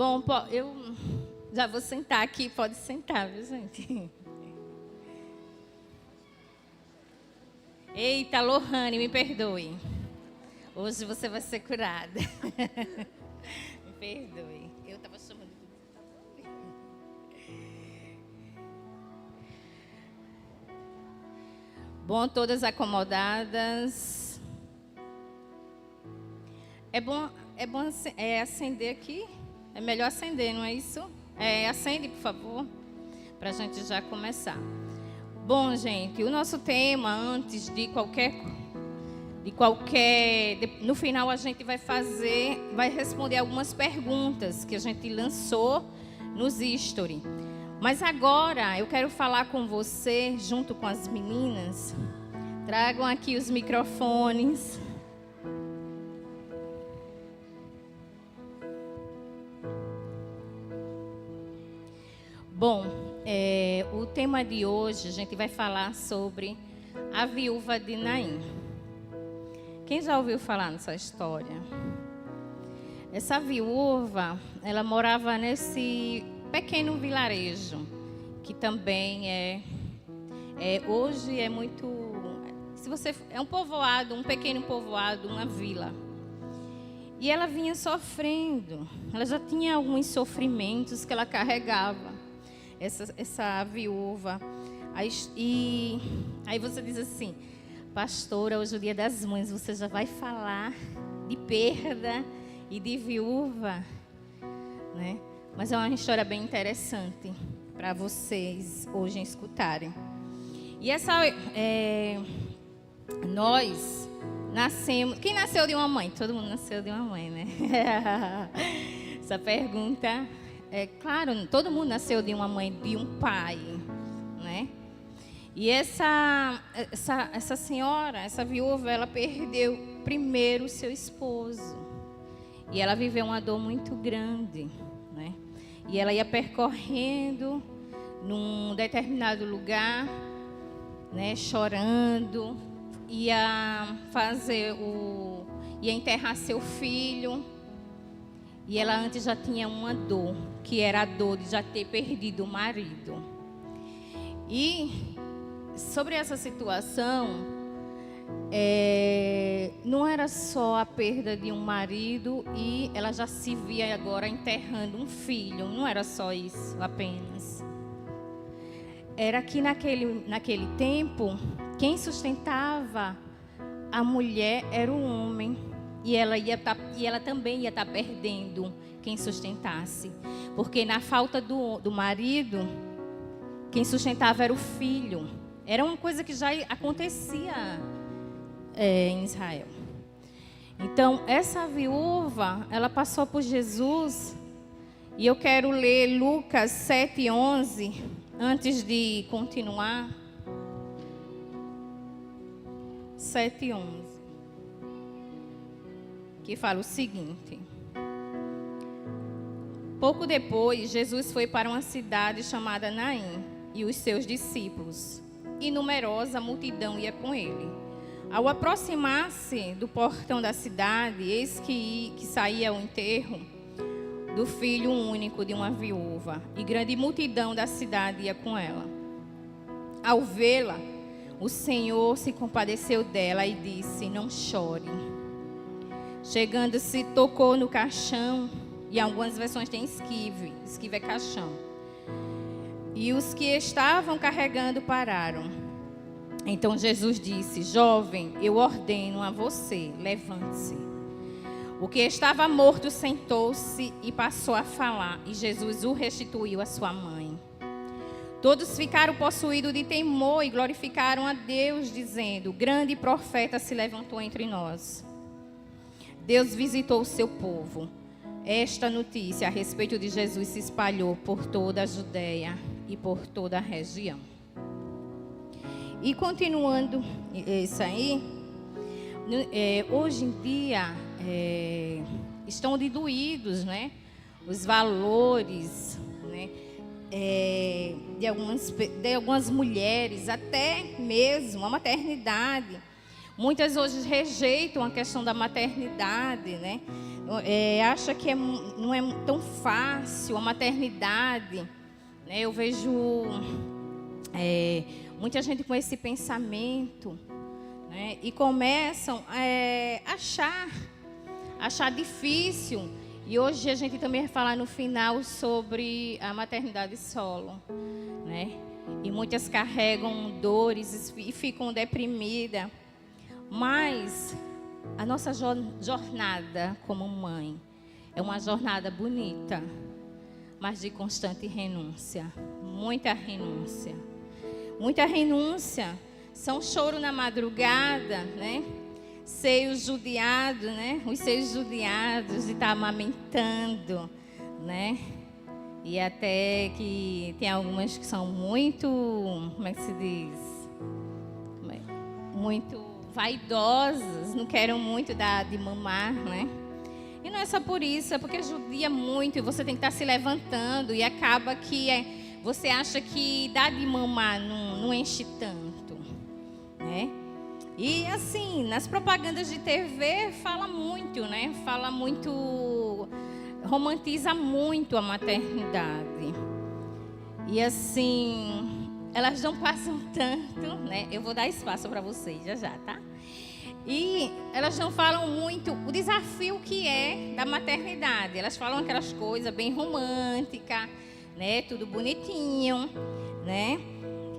Bom, eu já vou sentar aqui, pode sentar, viu, gente? Eita, Lohane, me perdoe. Hoje você vai ser curada. Me perdoe. Eu estava chamando de... Bom, todas acomodadas. É bom acender aqui. É melhor acender, não é isso? Acende, por favor, para a gente já começar. Bom, gente, o nosso tema, antes de qualquer... No final a gente vai responder algumas perguntas que a gente lançou nos history. Mas agora eu quero falar com você, junto com as meninas. Tragam aqui os microfones. Bom, o tema de hoje a gente vai falar sobre a viúva de Naim. Quem já ouviu falar nessa história? Essa viúva, ela morava nesse pequeno vilarejo, que também hoje é muito... é um povoado, um pequeno povoado, uma vila. E ela vinha sofrendo, ela já tinha alguns sofrimentos que ela carregava. Essa viúva. Aí você diz assim: pastora, hoje é o dia das mães, você já vai falar de perda e de viúva, né? Mas é uma história bem interessante para vocês hoje escutarem. E nós nascemos... Quem nasceu de uma mãe? Todo mundo nasceu de uma mãe, né? Essa pergunta... claro, todo mundo nasceu de uma mãe, de um pai, né? E essa senhora, essa viúva, ela perdeu primeiro o seu esposo. E ela viveu uma dor muito grande, né? E ela ia percorrendo num determinado lugar, né? Chorando, ia enterrar seu filho. E ela antes já tinha uma dor, que era a dor de já ter perdido o marido. E sobre essa situação, não era só a perda de um marido e ela já se via agora enterrando um filho. Não era só isso apenas. Era que naquele tempo, quem sustentava a mulher era o homem. E ela também ia estar perdendo quem sustentasse. Porque na falta do marido, quem sustentava era o filho. Era uma coisa que já acontecia em Israel. Então, essa viúva, ela passou por Jesus. E eu quero ler Lucas 7:11, antes de continuar. 7:11. Que fala o seguinte: pouco depois, Jesus foi para uma cidade chamada Naim e os seus discípulos, e numerosa multidão ia com ele. Ao aproximar-se do portão da cidade, eis que saía o enterro do filho único de uma viúva, e grande multidão da cidade ia com ela. Ao vê-la, o Senhor se compadeceu dela e disse: não chore. Chegando-se, tocou no caixão, e algumas versões têm esquive é caixão. E os que estavam carregando pararam. Então Jesus disse: jovem, eu ordeno a você, levante-se. O que estava morto sentou-se e passou a falar, e Jesus o restituiu à sua mãe. Todos ficaram possuídos de temor e glorificaram a Deus, dizendo: grande profeta se levantou entre nós. Deus visitou o seu povo. Esta notícia a respeito de Jesus se espalhou por toda a Judeia e por toda a região. E continuando isso aí, hoje em dia estão diluídos, né, os valores, né, de algumas mulheres, até mesmo a maternidade. Muitas hoje rejeitam a questão da maternidade, né? acha que não é tão fácil a maternidade, né? Eu vejo muita gente com esse pensamento, né? E começam a achar difícil. E hoje a gente também vai falar no final sobre a maternidade solo, né? E muitas carregam dores e ficam deprimidas. Mas a nossa jornada como mãe é uma jornada bonita, mas de constante renúncia. Muita renúncia. Muita renúncia. São choro na madrugada, né? Seios judiados, né? Os seios judiados de estar amamentando, né? E até que tem algumas que são muito, como é que se diz? Muito vaidosas, não querem muito dar de mamar, né? E não é só por isso, é porque judia muito e você tem que estar se levantando e acaba que você acha que dar de mamar não enche tanto, né? E assim, nas propagandas de TV fala muito, né? Fala muito, romantiza muito a maternidade. E assim, elas não passam tanto, né? Eu vou dar espaço para vocês já, tá? E elas não falam muito o desafio que é da maternidade. Elas falam aquelas coisas bem românticas, né? Tudo bonitinho, né?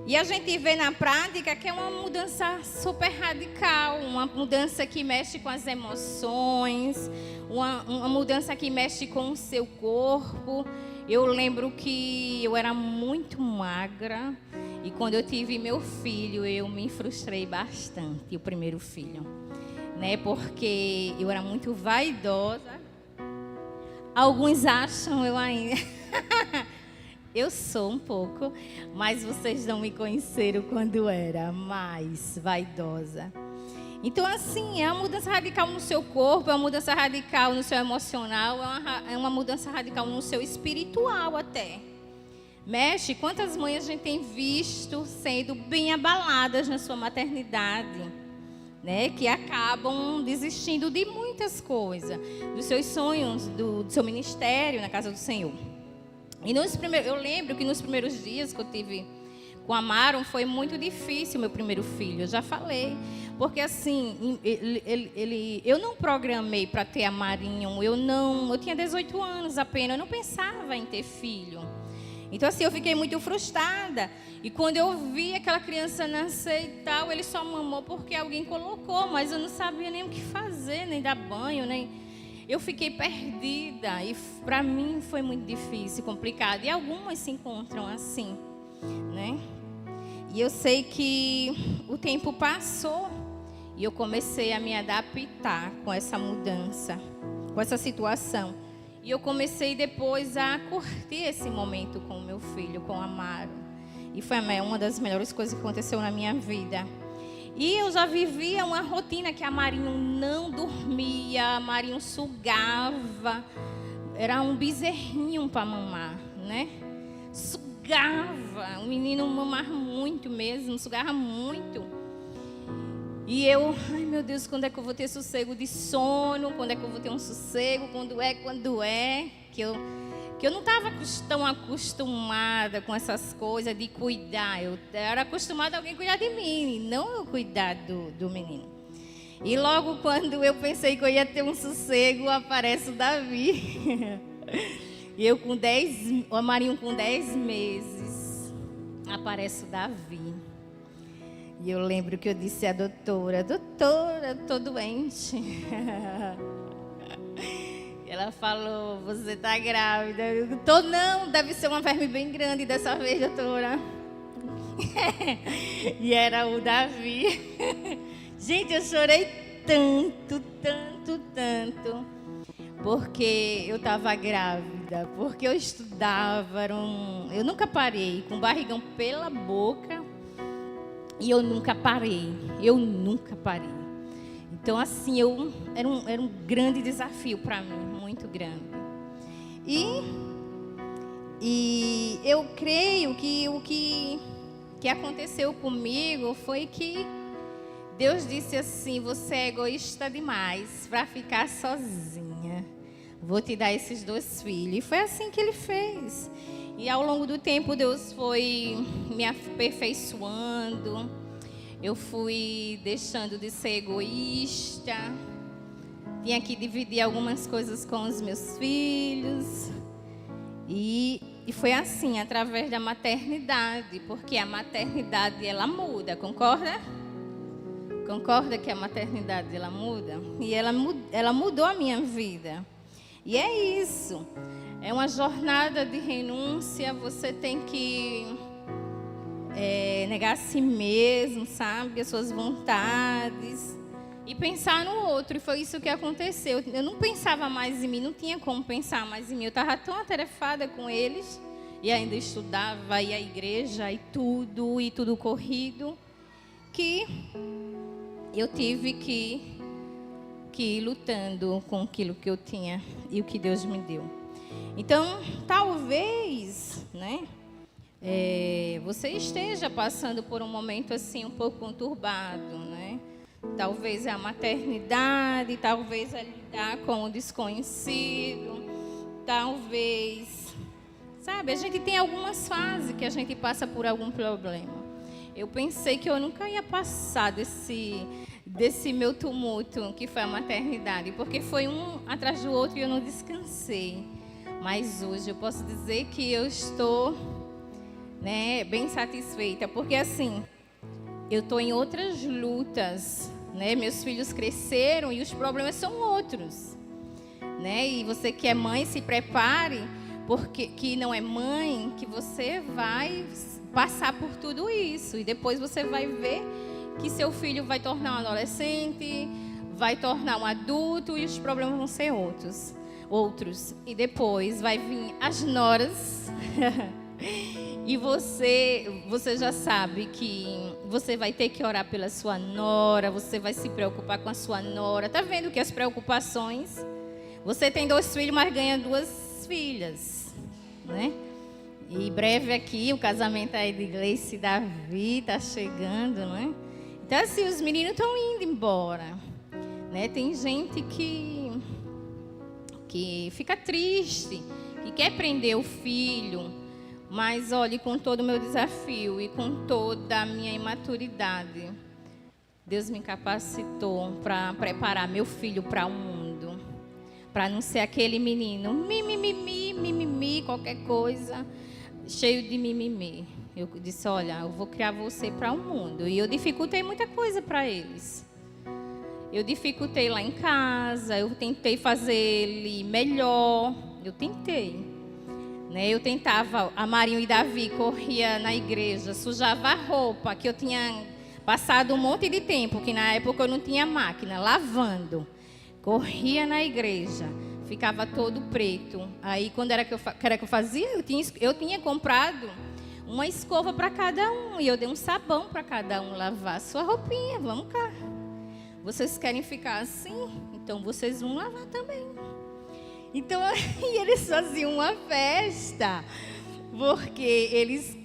E a gente vê na prática que é uma mudança super radical, uma mudança que mexe com as emoções, uma mudança que mexe com o seu corpo. Eu lembro que eu era muito magra e quando eu tive meu filho, eu me frustrei bastante, o primeiro filho, né? Porque eu era muito vaidosa. Alguns acham eu ainda... Eu sou um pouco, mas vocês não me conheceram quando era mais vaidosa. Então, assim, é uma mudança radical no seu corpo, é uma mudança radical no seu emocional, é uma mudança radical no seu espiritual até. Mexe, quantas mães a gente tem visto sendo bem abaladas na sua maternidade, né? Que acabam desistindo de muitas coisas, dos seus sonhos, do seu ministério na casa do Senhor. E eu lembro que nos primeiros dias que eu tive com a Maron foi muito difícil meu primeiro filho, eu já falei. Porque assim, eu não programei para ter a Marinho, eu tinha 18 anos apenas, eu não pensava em ter filho. Então assim, eu fiquei muito frustrada. E quando eu vi aquela criança nascer e tal, ele só mamou porque alguém colocou, mas eu não sabia nem o que fazer, nem dar banho, nem... Eu fiquei perdida e para mim foi muito difícil, complicado. E algumas se encontram assim, né? E eu sei que o tempo passou e eu comecei a me adaptar com essa mudança, com essa situação. E eu comecei depois a curtir esse momento com o meu filho, com o Amaro. E foi uma das melhores coisas que aconteceu na minha vida. E eu já vivia uma rotina que a Marinho não dormia, a Marinho sugava. Era um bezerrinho para mamar, né? Sugava. O menino mamava muito mesmo, sugava muito. E eu, ai meu Deus, quando é que eu vou ter sossego de sono? Quando é que eu vou ter um sossego? Quando é? Que eu não estava tão acostumada com essas coisas de cuidar. Eu era acostumada a alguém cuidar de mim, não eu cuidar do menino. E logo quando eu pensei que eu ia ter um sossego, aparece o Davi. E eu o Marinho com 10 meses, aparece o Davi. E eu lembro que eu disse à doutora, eu tô doente. Ela falou, você tá grávida. Eu tô não, deve ser uma verme bem grande dessa vez, doutora. E era o Davi. Gente, eu chorei tanto, porque eu estava grávida, porque eu estudava, eu nunca parei, com barrigão pela boca, e eu nunca parei. Então, assim, era um grande desafio para mim, muito grande. E eu creio que o que aconteceu comigo foi que Deus disse assim, você é egoísta demais para ficar sozinha. vou te dar esses 2 filhos. E foi assim que ele fez. E ao longo do tempo, Deus foi me aperfeiçoando. Eu fui deixando de ser egoísta. Tinha que dividir algumas coisas com os meus filhos. E foi assim, através da maternidade. Porque a maternidade, ela muda, concorda? Concorda que a maternidade, ela muda? E ela mudou a minha vida. E é isso. É uma jornada de renúncia. Você tem que negar a si mesmo, sabe? As suas vontades. E pensar no outro. E foi isso que aconteceu. Eu não pensava mais em mim. Não tinha como pensar mais em mim. Eu estava tão atarefada com eles. E ainda estudava, ia à igreja e tudo corrido. Que eu tive que ir lutando com aquilo que eu tinha e o que Deus me deu. Então, talvez, né, você esteja passando por um momento assim um pouco conturbado, né? Talvez é a maternidade, talvez é lidar com o desconhecido, talvez, sabe, a gente tem algumas fases que a gente passa por algum problema. Eu pensei que eu nunca ia passar desse meu tumulto, que foi a maternidade, porque foi um atrás do outro e eu não descansei. Mas hoje eu posso dizer que eu estou, né, bem satisfeita, porque assim, eu estou em outras lutas, né? Meus filhos cresceram e os problemas são outros, né? E você que é mãe, se prepare, porque que não é mãe, que você vai passar por tudo isso e depois você vai ver que seu filho vai tornar um adolescente, vai tornar um adulto e os problemas vão ser outros. E depois vai vir as noras e você já sabe que você vai ter que orar pela sua nora, você vai se preocupar com a sua nora. Tá vendo que as preocupações, você tem 2 filhos, mas ganha 2 filhas, né? E breve aqui, o casamento aí de Gleice e Davi está chegando, né? Então, assim, os meninos estão indo embora, né? Tem gente que fica triste, que quer prender o filho, mas, olhe, com todo o meu desafio e com toda a minha imaturidade, Deus me capacitou para preparar meu filho para o mundo, para não ser aquele menino mimimi, qualquer coisa, cheio de mimimi. Eu disse, olha, eu vou criar você para o mundo. E eu dificultei muita coisa para eles. Eu dificultei lá em casa, eu tentei fazer ele melhor. Eu tentei. Né? Eu tentava, a Marinho e Davi corria na igreja, sujava a roupa, que eu tinha passado um monte de tempo, que na época eu não tinha máquina, lavando. Corria na igreja, ficava todo preto. Aí, quando era que eu fazia, eu tinha comprado uma escova para cada um. E eu dei um sabão para cada um lavar sua roupinha. Vamos cá. Vocês querem ficar assim? Então, vocês vão lavar também. Então, e eles faziam uma festa. Porque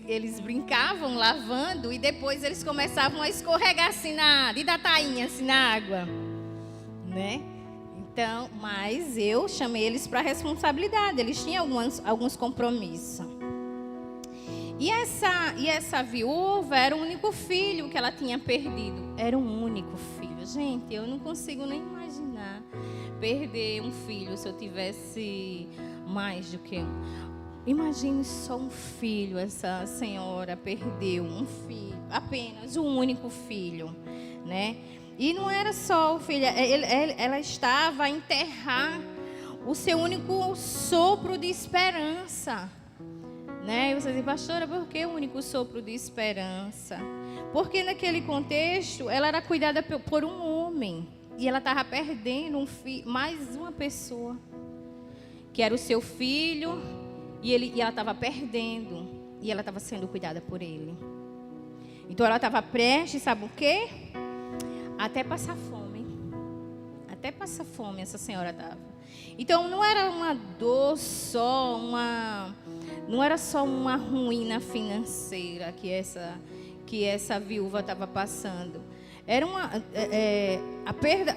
eles brincavam lavando e depois eles começavam a escorregar assim de dar tainha assim na água. Né? Então, mas eu chamei eles para responsabilidade. Eles tinham alguns compromissos. E essa viúva era o único filho que ela tinha perdido. Era um único filho. Gente, eu não consigo nem imaginar perder um filho se eu tivesse mais do que um. Imagine só um filho. Essa senhora perdeu um filho, apenas um único filho, né? E não era só o filho, ela estava a enterrar o seu único sopro de esperança. Né? E você diz, pastora, por que o único sopro de esperança? Porque naquele contexto, ela era cuidada por um homem. E ela estava perdendo mais uma pessoa, que era o seu filho, e ela estava perdendo. E ela estava sendo cuidada por ele. Então ela estava prestes, sabe o quê? Até passar fome. Até passar fome essa senhora estava. Então não era uma dor só, não era só uma ruína financeira que essa viúva estava passando. Era a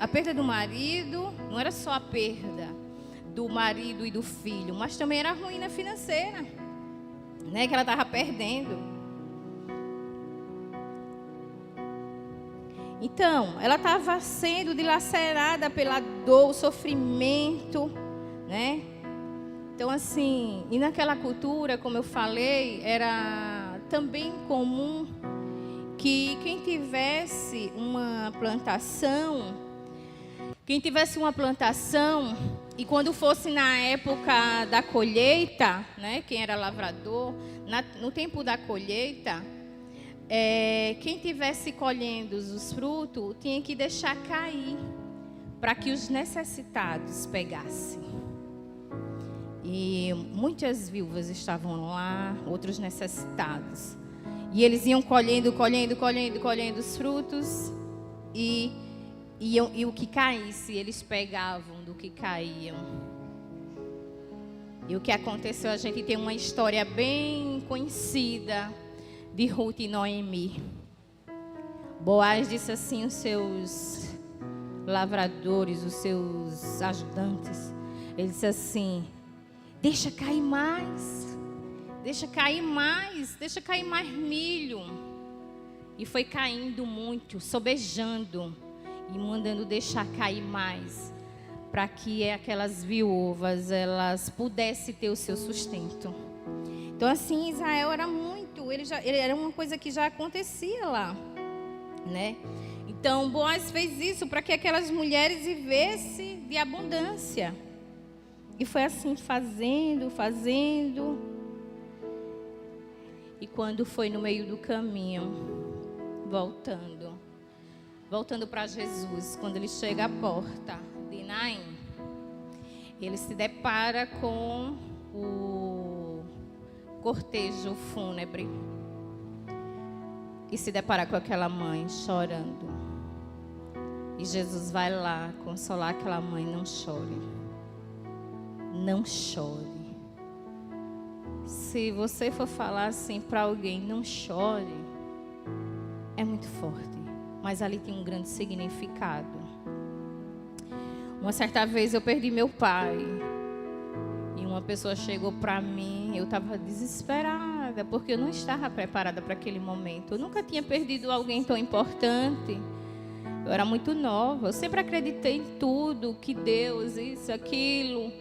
perda do marido, não era só a perda do marido e do filho, mas também era a ruína financeira, né, que ela estava perdendo. Então, ela estava sendo dilacerada pela dor, o sofrimento, né? Então, assim, e naquela cultura, como eu falei, era também comum que quem tivesse uma plantação, e quando fosse na época da colheita, né, quem era lavrador, no tempo da colheita, quem tivesse colhendo os frutos tinha que deixar cair para que os necessitados pegassem. E muitas viúvas estavam lá, outros necessitados. E eles iam colhendo os frutos e o que caísse, eles pegavam do que caíam. E o que aconteceu, a gente tem uma história bem conhecida de Ruth e Noemi. Boaz disse assim aos seus lavradores, os seus ajudantes. Ele disse assim: deixa cair mais milho. E foi caindo muito, sobejando e mandando deixar cair mais, para que aquelas viúvas elas pudessem ter o seu sustento. Então, assim, Israel era muito, ele era uma coisa que já acontecia lá, né? Então, Boaz fez isso para que aquelas mulheres vivessem de abundância. E foi assim, fazendo. E quando foi no meio do caminho, voltando para Jesus, quando ele chega à porta de Naim, ele se depara com o cortejo fúnebre e se depara com aquela mãe chorando. E Jesus vai lá consolar aquela mãe: não chore. Não chore. Se você for falar assim para alguém, não chore, é muito forte, mas ali tem um grande significado. Uma certa vez eu perdi meu pai e uma pessoa chegou para mim, eu estava desesperada porque eu não estava preparada para aquele momento. Eu nunca tinha perdido alguém tão importante. Eu era muito nova, eu sempre acreditei em tudo, que Deus, isso, aquilo,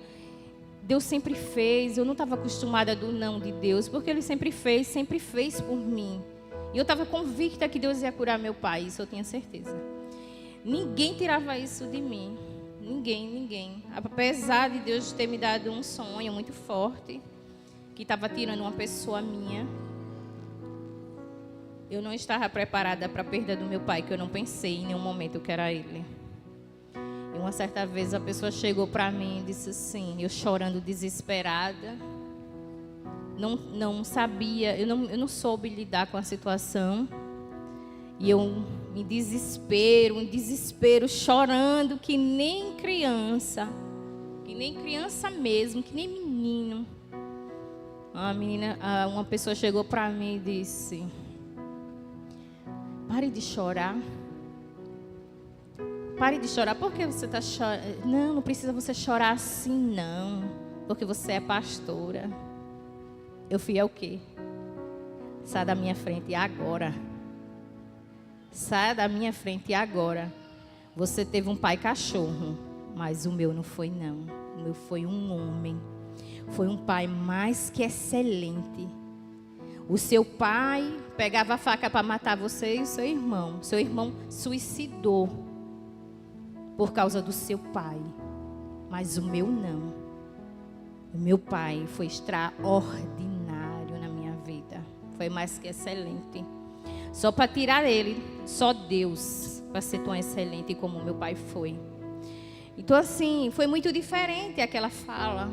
Deus sempre fez. Eu não estava acostumada do não de Deus, porque Ele sempre fez por mim. E eu estava convicta que Deus ia curar meu pai, isso eu tinha certeza. Ninguém tirava isso de mim, ninguém. Apesar de Deus ter me dado um sonho muito forte, que estava tirando uma pessoa minha, eu não estava preparada para a perda do meu pai, que eu não pensei em nenhum momento que era ele. E uma certa vez a pessoa chegou para mim e disse assim, eu chorando desesperada, não sabia, eu não soube lidar com a situação. E eu em desespero, chorando que nem criança mesmo, que nem menino. Uma pessoa chegou para mim e disse: pare de chorar. Por que você está chorando? Não precisa você chorar assim, não. Porque você é pastora. Eu fui ao quê? Sai da minha frente agora. Saia da minha frente agora. Você teve um pai cachorro, mas o meu não foi, não. O meu foi um homem. Foi um pai mais que excelente. O seu pai pegava a faca para matar você e o seu irmão. Seu irmão suicidou por causa do seu pai. Mas o meu não. O meu pai foi extraordinário na minha vida. Foi mais que excelente. Só para tirar ele, só Deus, para ser tão excelente como meu pai foi. Então, assim, foi muito diferente aquela fala.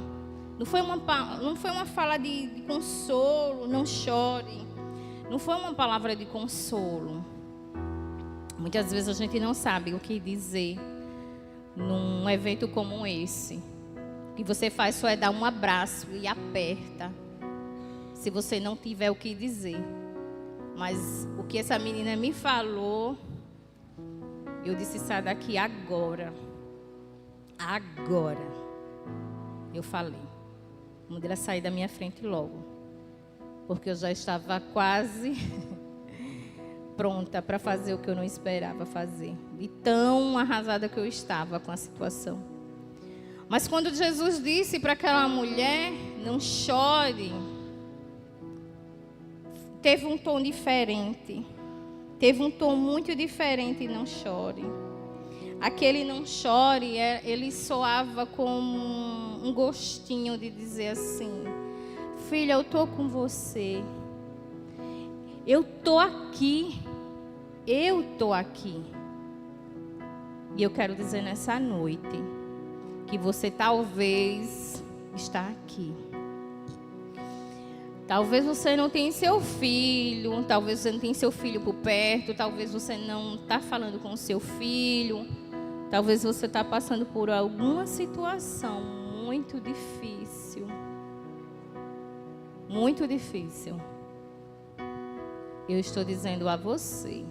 Não foi uma fala de consolo, não chore. Não foi uma palavra de consolo. Muitas vezes a gente não sabe o que dizer num evento como esse. O que você faz só é dar um abraço e aperta, se você não tiver o que dizer. Mas o que essa menina me falou, eu disse: sai daqui agora. Agora. Eu falei. Mandei ela sair da minha frente logo. Porque eu já estava quase pronta para fazer o que eu não esperava fazer. De tão arrasada que eu estava com a situação. Mas quando Jesus disse para aquela mulher, não chore, teve um tom diferente. Teve um tom muito diferente, não chore. Aquele não chore, ele soava como um gostinho de dizer assim: filha, eu estou com você. Eu estou aqui. Eu estou aqui. E eu quero dizer nessa noite que você talvez está aqui. Talvez você não tenha seu filho, talvez você não tenha seu filho por perto, talvez você não está falando com o seu filho, talvez você está passando por alguma situação muito difícil. Muito difícil. Eu estou dizendo a você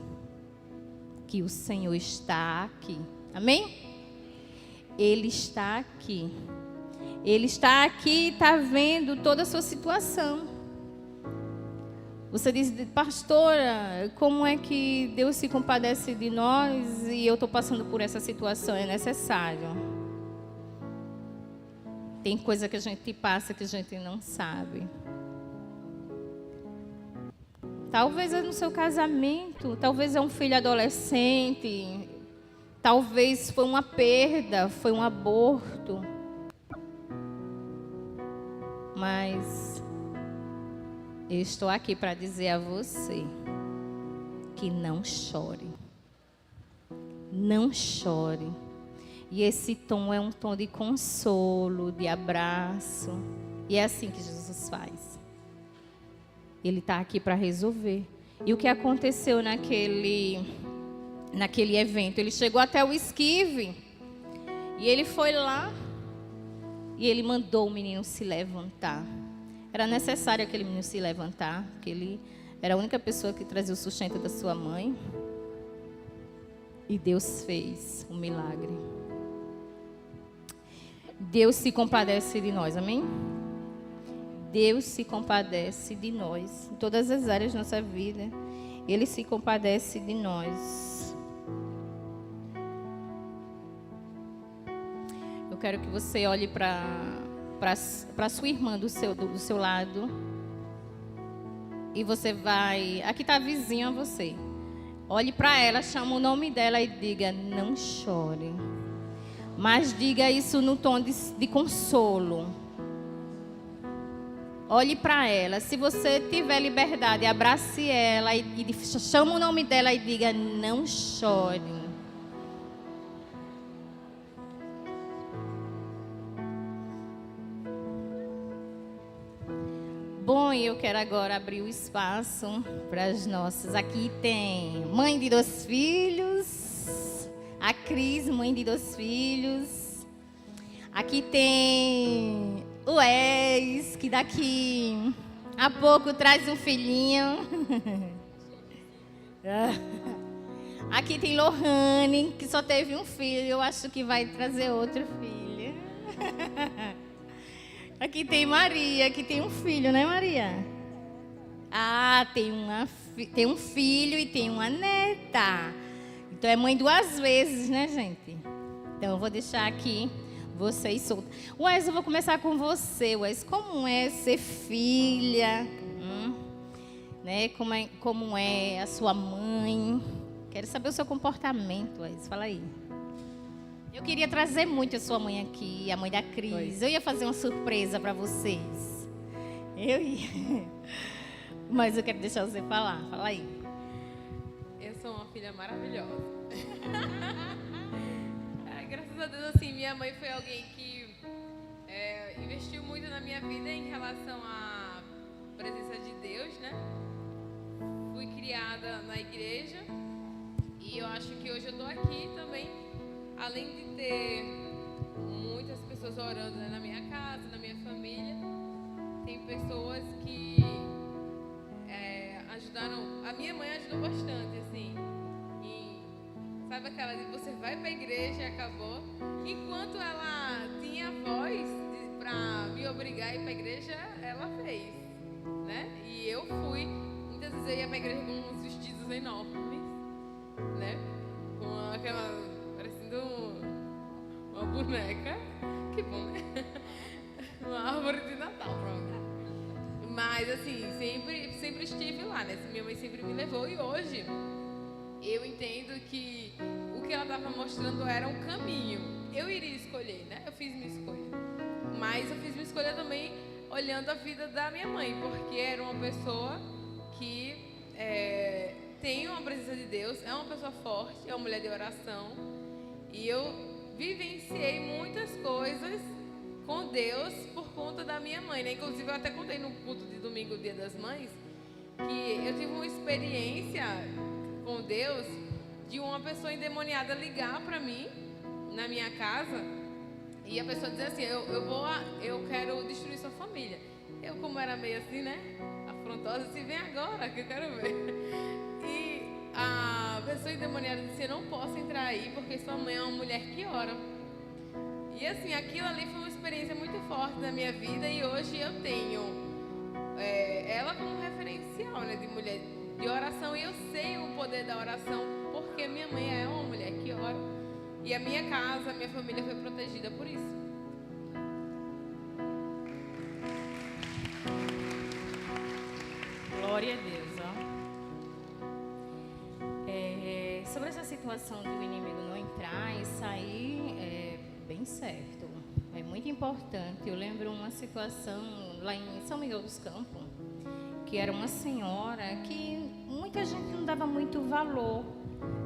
que o Senhor está aqui. Amém? Ele está aqui. Ele está aqui e está vendo toda a sua situação. Você diz, pastora, como é que Deus se compadece de nós e eu estou passando por essa situação? É necessário. Tem coisa que a gente passa que a gente não sabe. Talvez é no seu casamento, talvez é um filho adolescente, talvez foi uma perda, foi um aborto. Mas eu estou aqui para dizer a você que não chore. Não chore. E esse tom é um tom de consolo, de abraço. E é assim que Jesus faz. Ele está aqui para resolver. E o que aconteceu naquele evento? Ele chegou até o esquive. E ele foi lá. E ele mandou o menino se levantar. Era necessário aquele menino se levantar, porque ele era a única pessoa que trazia o sustento da sua mãe. E Deus fez um milagre. Deus se compadece de nós, amém? Deus se compadece de nós. Em todas as áreas da nossa vida, Ele se compadece de nós. Eu quero que você olhe para sua irmã do seu lado. E você vai... Aqui está a vizinha a você. Olhe para ela, chama o nome dela e diga, não chore. Mas diga isso no tom de consolo. Olhe para ela. Se você tiver liberdade, abrace ela e chama o nome dela e diga, não chore. Bom, eu quero agora abrir o espaço para as nossas. Aqui tem mãe de 2 filhos, a Cris, mãe de 2 filhos. Aqui tem o Wes, que daqui a pouco traz um filhinho. Aqui tem Lohane, que só teve um filho, eu acho que vai trazer outro filho. Aqui tem Maria, que tem um filho, né, Maria? Ah, tem um filho e tem uma neta. Então é mãe 2 vezes, né, gente? Então eu vou deixar aqui vocês soltos. Wes, eu vou começar com você, Wes. Como é ser filha? Né? Como é a sua mãe? Quero saber o seu comportamento, Wes. Fala aí. Eu queria trazer muito a sua mãe aqui, a mãe da Cris. Oi. Eu ia fazer uma surpresa para vocês. Eu ia. Mas eu quero deixar você falar. Fala aí. Eu sou uma filha maravilhosa. Graças a Deus, assim, minha mãe foi alguém que investiu muito na minha vida em relação à presença de Deus, né? Fui criada na igreja e eu acho que hoje eu estou aqui também. Além de ter muitas pessoas orando, né, na minha casa, na minha família, tem pessoas que ajudaram. A minha mãe ajudou bastante, assim. Sabe aquela de você vai para a igreja e acabou? Enquanto ela tinha voz para ligar e ir para a igreja, ela fez, né? E eu fui, muitas vezes eu ia para a igreja com uns vestidos enormes, né? Com aquela, parecendo uma boneca, que bom, né? Uma árvore de Natal, pronto. Mas assim, sempre estive lá, né? Minha mãe sempre me levou e hoje eu entendo que o que ela estava mostrando era um caminho. Eu iria escolher, né? Eu fiz minha escolha. Mas eu fiz minha escolha também olhando a vida da minha mãe, porque era uma pessoa que tem uma presença de Deus, é uma pessoa forte, é uma mulher de oração. E eu vivenciei muitas coisas com Deus por conta da minha mãe, né? Inclusive eu até contei no culto de domingo, Dia das Mães, que eu tive uma experiência com Deus de uma pessoa endemoniada ligar para mim na minha casa e a pessoa dizer assim, eu quero destruir sua família. Eu, como era meio assim, né, afrontosa, assim, vem agora que eu quero ver. E a pessoa endemoniada disse, eu não posso entrar aí porque sua mãe é uma mulher que ora. E assim, aquilo ali foi uma experiência muito forte na minha vida e hoje eu tenho ela como referencial, né, de mulher de oração, e eu sei o poder da oração porque minha mãe é uma mulher que ora e a minha casa, a minha família foi protegida por isso. Glória a Deus, ó. Sobre essa situação de o inimigo não entrar e sair, é bem certo. É muito importante. Eu lembro uma situação lá em São Miguel dos Campos, que era uma senhora que muita gente não dava muito valor.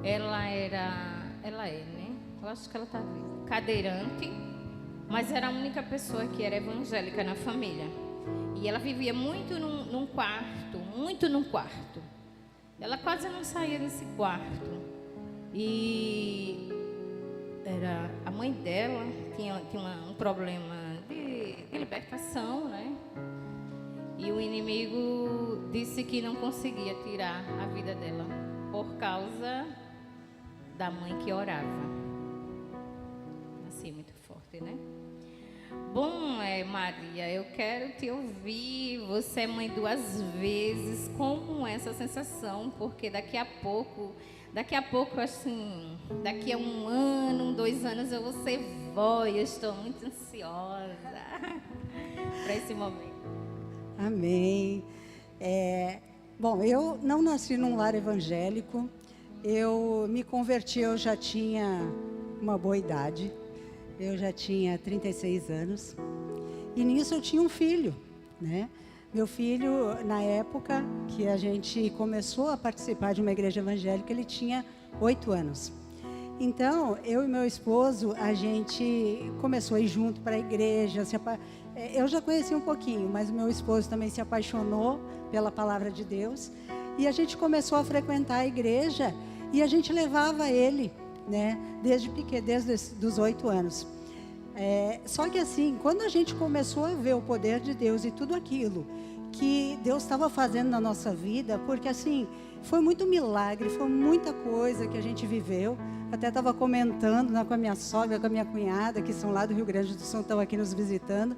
Ela é, né? Eu acho que ela está cadeirante, mas era a única pessoa que era evangélica na família. E ela vivia muito num quarto. Ela quase não saía desse quarto. E a mãe dela tinha um problema de libertação, né? E o inimigo disse que não conseguia tirar a vida dela por causa da mãe que orava. Assim, muito forte, né? Bom, Maria, eu quero te ouvir. Você é mãe 2 vezes. Como é essa sensação? Porque daqui a pouco, assim, daqui a 1 ano, 2 anos eu vou ser vó e eu estou muito ansiosa para esse momento. Amém. Bom, eu não nasci num lar evangélico. Eu me converti, eu já tinha uma boa idade. Eu já tinha 36 anos. E nisso eu tinha um filho, né? Meu filho, na época que a gente começou a participar de uma igreja evangélica, ele tinha 8 anos. Então, eu e meu esposo, a gente começou a ir junto para a igreja. Eu já conhecia um pouquinho, mas o meu esposo também se apaixonou pela palavra de Deus. E a gente começou a frequentar a igreja e a gente levava ele, né, desde os 8 anos. Só que assim, quando a gente começou a ver o poder de Deus e tudo aquilo que Deus estava fazendo na nossa vida, porque assim, foi muito milagre, foi muita coisa que a gente viveu. Até estava comentando, né, com a minha sogra, com a minha cunhada, que são lá do Rio Grande do Sul, estão aqui nos visitando.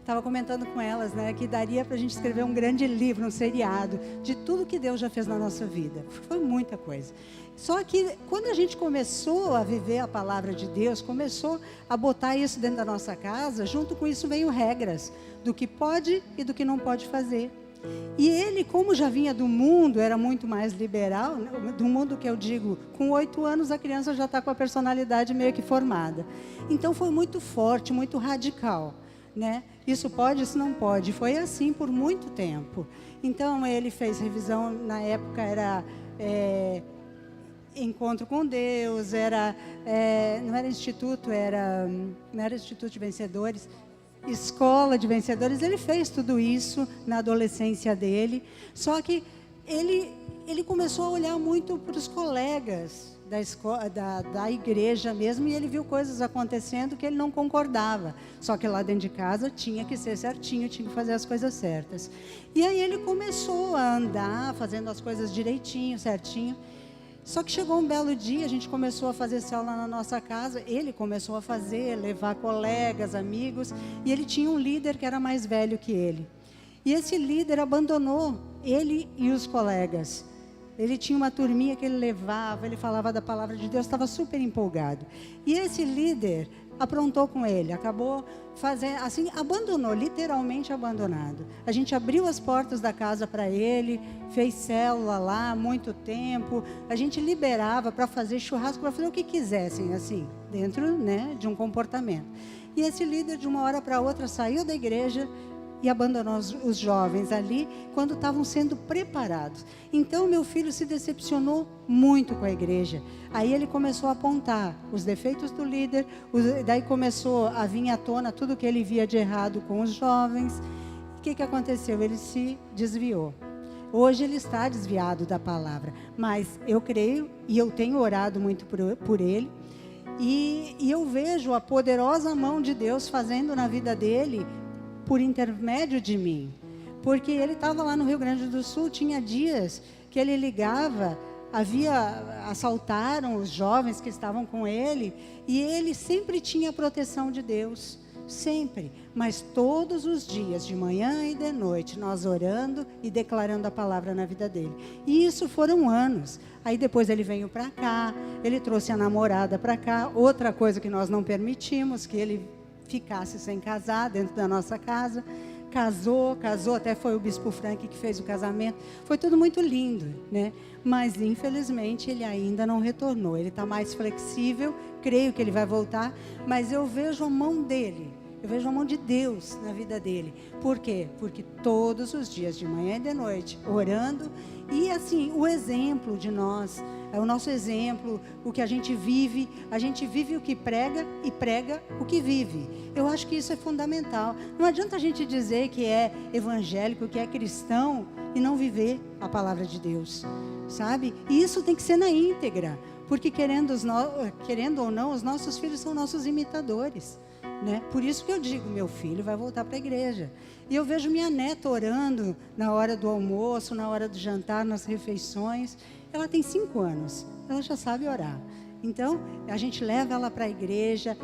Estava comentando com elas, né, que daria para a gente escrever um grande livro, um seriado, de tudo que Deus já fez na nossa vida. Foi muita coisa. Só que quando a gente começou a viver a palavra de Deus, começou a botar isso dentro da nossa casa, junto com isso veio regras do que pode e do que não pode fazer. E ele, como já vinha do mundo, era muito mais liberal, do mundo que eu digo, com 8 anos a criança já está com a personalidade meio que formada. Então foi muito forte, muito radical, né? Isso pode, isso não pode. Foi assim por muito tempo. Então ele fez revisão, na época era encontro com Deus, não era instituto, não era Instituto de Vencedores, Escola de Vencedores. Ele fez tudo isso na adolescência dele, só que ele começou a olhar muito para os colegas da igreja mesmo, e ele viu coisas acontecendo que ele não concordava, só que lá dentro de casa tinha que ser certinho, tinha que fazer as coisas certas. E aí ele começou a andar fazendo as coisas direitinho, certinho. Só que chegou um belo dia, a gente começou a fazer célula na nossa casa, ele começou a fazer, levar colegas, amigos, e ele tinha um líder que era mais velho que ele. E esse líder abandonou ele e os colegas. Ele tinha uma turminha que ele levava, ele falava da palavra de Deus, estava super empolgado. E esse líder aprontou com ele, acabou fazendo, assim, abandonou, literalmente abandonado. A gente abriu as portas da casa para ele, fez célula lá, muito tempo. A gente liberava para fazer churrasco, para fazer o que quisessem, assim, dentro, né, de um comportamento. E esse líder, de uma hora para outra, saiu da igreja e abandonou os jovens ali quando estavam sendo preparados. Então meu filho se decepcionou muito com a igreja. Aí ele começou a apontar os defeitos do líder, daí começou a vir à tona tudo que ele via de errado com os jovens. O que aconteceu? Ele se desviou. Hoje ele está desviado da palavra, mas eu creio e eu tenho orado muito por ele. E eu vejo a poderosa mão de Deus fazendo na vida dele por intermédio de mim, porque ele estava lá no Rio Grande do Sul, tinha dias que ele ligava, assaltaram os jovens que estavam com ele, e ele sempre tinha a proteção de Deus, sempre, mas todos os dias, de manhã e de noite, nós orando e declarando a palavra na vida dele, e isso foram anos. Aí depois ele veio para cá, ele trouxe a namorada para cá, outra coisa que nós não permitimos, que ele ficasse sem casar dentro da nossa casa. Casou, até foi o Bispo Frank que fez o casamento. Foi tudo muito lindo, né? Mas infelizmente ele ainda não retornou. Ele está mais flexível, creio que ele vai voltar, mas eu vejo a mão dele, eu vejo a mão de Deus na vida dele. Por quê? Porque todos os dias, de manhã e de noite, orando, e assim, o exemplo de nós, é o nosso exemplo, o que a gente vive o que prega e prega o que vive. Eu acho que isso é fundamental. Não adianta a gente dizer que é evangélico, que é cristão e não viver a palavra de Deus, sabe? E isso tem que ser na íntegra, porque querendo ou não, os nossos filhos são nossos imitadores, né? Por isso que eu digo, meu filho vai voltar para a igreja. E eu vejo minha neta orando na hora do almoço, na hora do jantar, nas refeições. Ela tem 5 anos, ela já sabe orar. Então, a gente leva ela para a igreja.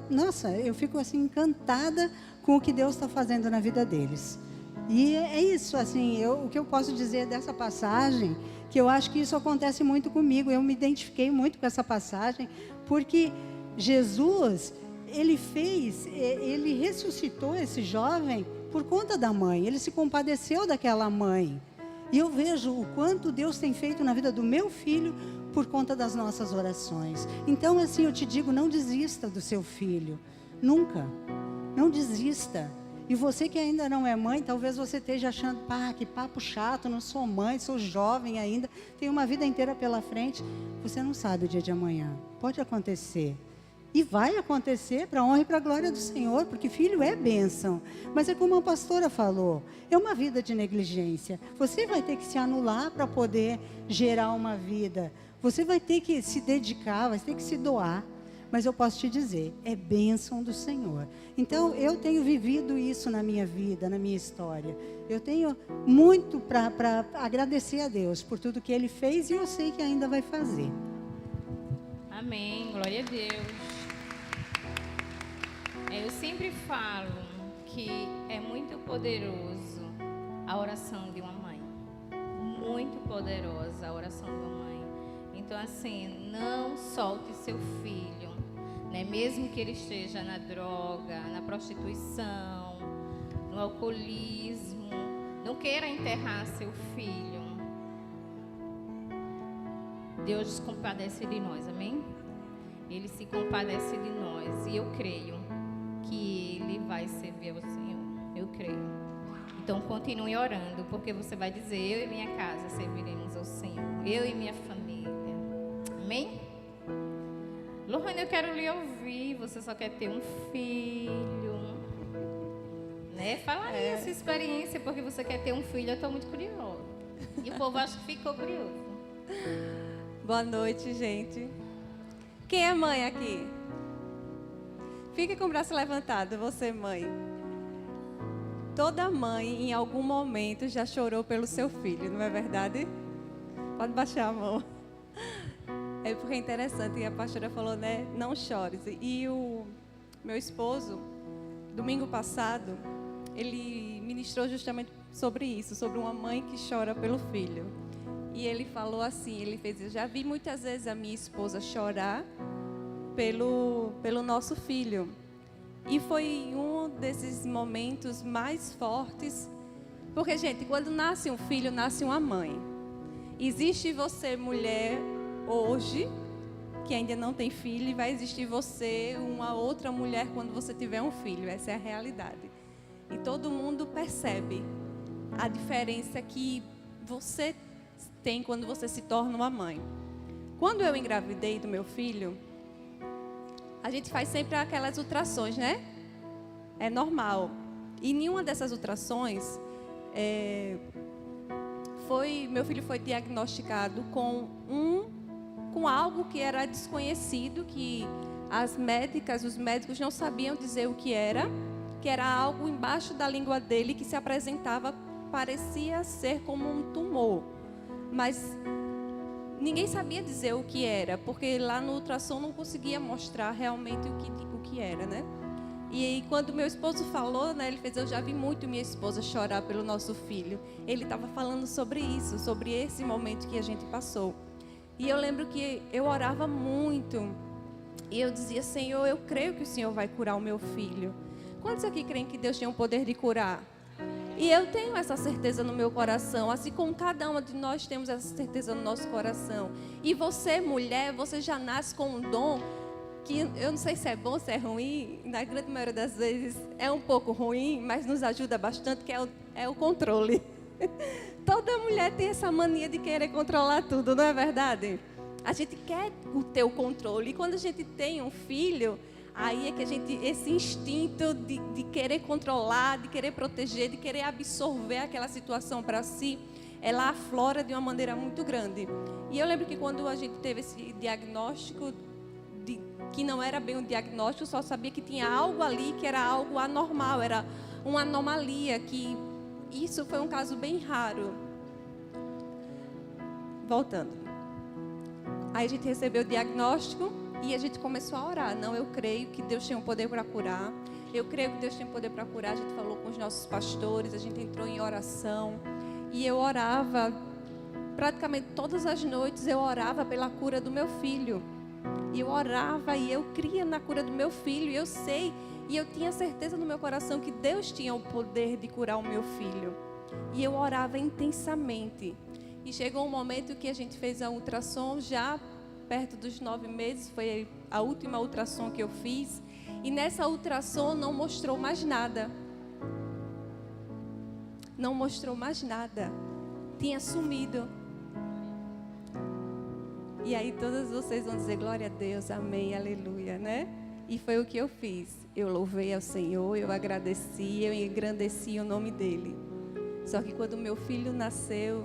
Nossa, eu fico assim encantada com o que Deus está fazendo na vida deles. E é isso, assim, o que eu posso dizer dessa passagem, que eu acho que isso acontece muito comigo. Eu me identifiquei muito com essa passagem, porque Jesus, ele ressuscitou esse jovem por conta da mãe. Ele se compadeceu daquela mãe. E eu vejo o quanto Deus tem feito na vida do meu filho por conta das nossas orações. Então, assim, eu te digo, não desista do seu filho. Nunca. Não desista. E você que ainda não é mãe, talvez você esteja achando, que papo chato, não sou mãe, sou jovem ainda, tenho uma vida inteira pela frente. Você não sabe o dia de amanhã. Pode acontecer. E vai acontecer para a honra e para a glória do Senhor, porque filho é bênção. Mas é como a pastora falou, é uma vida de negligência. Você vai ter que se anular para poder gerar uma vida. Você vai ter que se dedicar, vai ter que se doar. Mas eu posso te dizer, é bênção do Senhor. Então, eu tenho vivido isso na minha vida, na minha história. Eu tenho muito para agradecer a Deus por tudo que Ele fez e eu sei que ainda vai fazer. Amém, glória a Deus. Eu sempre falo que é muito poderoso a oração de uma mãe. Muito poderosa a oração de uma mãe. Então, assim, não solte seu filho, né? Mesmo que ele esteja na droga, na prostituição, no alcoolismo. Não queira enterrar seu filho. Deus se compadece de nós, amém? Ele se compadece de nós e eu creio que Ele vai servir ao Senhor. Eu creio. Então continue orando, porque você vai dizer, eu e minha casa serviremos ao Senhor. Eu e minha família. Amém? Lohane, eu quero lhe ouvir. Você só quer ter um filho, né? Fala aí a sua experiência, porque você quer ter um filho. Eu estou muito curiosa. E o povo acho que ficou curioso. Boa noite, gente. Quem é mãe aqui? Fique com o braço levantado, você mãe. Toda mãe, em algum momento, já chorou pelo seu filho, não é verdade? Pode baixar a mão. É porque é interessante, e a pastora falou, né? Não chores. E o meu esposo, domingo passado, ele ministrou justamente sobre isso, sobre uma mãe que chora pelo filho. E ele falou assim, ele fez, eu já vi muitas vezes a minha esposa chorar pelo nosso filho. E foi um desses momentos mais fortes, porque, gente, quando nasce um filho, nasce uma mãe. Existe você, mulher, hoje, que ainda não tem filho, e vai existir você, uma outra mulher, quando você tiver um filho. Essa é a realidade. E todo mundo percebe a diferença que você tem quando você se torna uma mãe. Quando eu engravidei do meu filho, a gente faz sempre aquelas ultrassons, né? É normal. E nenhuma dessas ultrassons, meu filho foi diagnosticado com algo que era desconhecido, que os médicos não sabiam dizer o que era algo embaixo da língua dele que se apresentava, parecia ser como um tumor. Mas ninguém sabia dizer o que era, porque lá no ultrassom não conseguia mostrar realmente o que era, né? E aí, quando meu esposo falou, né, ele fez, eu já vi muito minha esposa chorar pelo nosso filho. Ele estava falando sobre isso, sobre esse momento que a gente passou. E eu lembro que eu orava muito. E eu dizia, Senhor, eu creio que o Senhor vai curar o meu filho. Quantos aqui creem que Deus tem o poder de curar? E eu tenho essa certeza no meu coração, assim como cada uma de nós temos essa certeza no nosso coração. E você, mulher, você já nasce com um dom que eu não sei se é bom, se é ruim, na grande maioria das vezes é um pouco ruim, mas nos ajuda bastante, que é o controle. Toda mulher tem essa mania de querer controlar tudo, não é verdade? A gente quer ter o controle. E quando a gente tem um filho, aí é que esse instinto de querer controlar, de querer proteger, de querer absorver aquela situação para si, ela aflora de uma maneira muito grande. E eu lembro que quando a gente teve esse diagnóstico, que não era bem um diagnóstico, só sabia que tinha algo ali que era algo anormal, era uma anomalia, que isso foi um caso bem raro. Voltando. Aí a gente recebeu o diagnóstico e a gente começou a orar. Não, eu creio que Deus tem um poder para curar. Eu creio que Deus tem um poder para curar. A gente falou com os nossos pastores, a gente entrou em oração. E eu orava, praticamente todas as noites eu orava pela cura do meu filho. E eu orava e eu cria na cura do meu filho. E eu sei, e eu tinha certeza no meu coração que Deus tinha o poder de curar o meu filho. E eu orava intensamente. E chegou um momento que a gente fez a ultrassom já perto dos 9 meses. Foi a última ultrassom que eu fiz. E nessa ultrassom não mostrou mais nada. Não mostrou mais nada. Tinha sumido. E aí todas vocês vão dizer, glória a Deus, amém, aleluia, né? E foi o que eu fiz. Eu louvei ao Senhor, eu agradeci, eu engrandeci o nome dEle. Só que quando meu filho nasceu,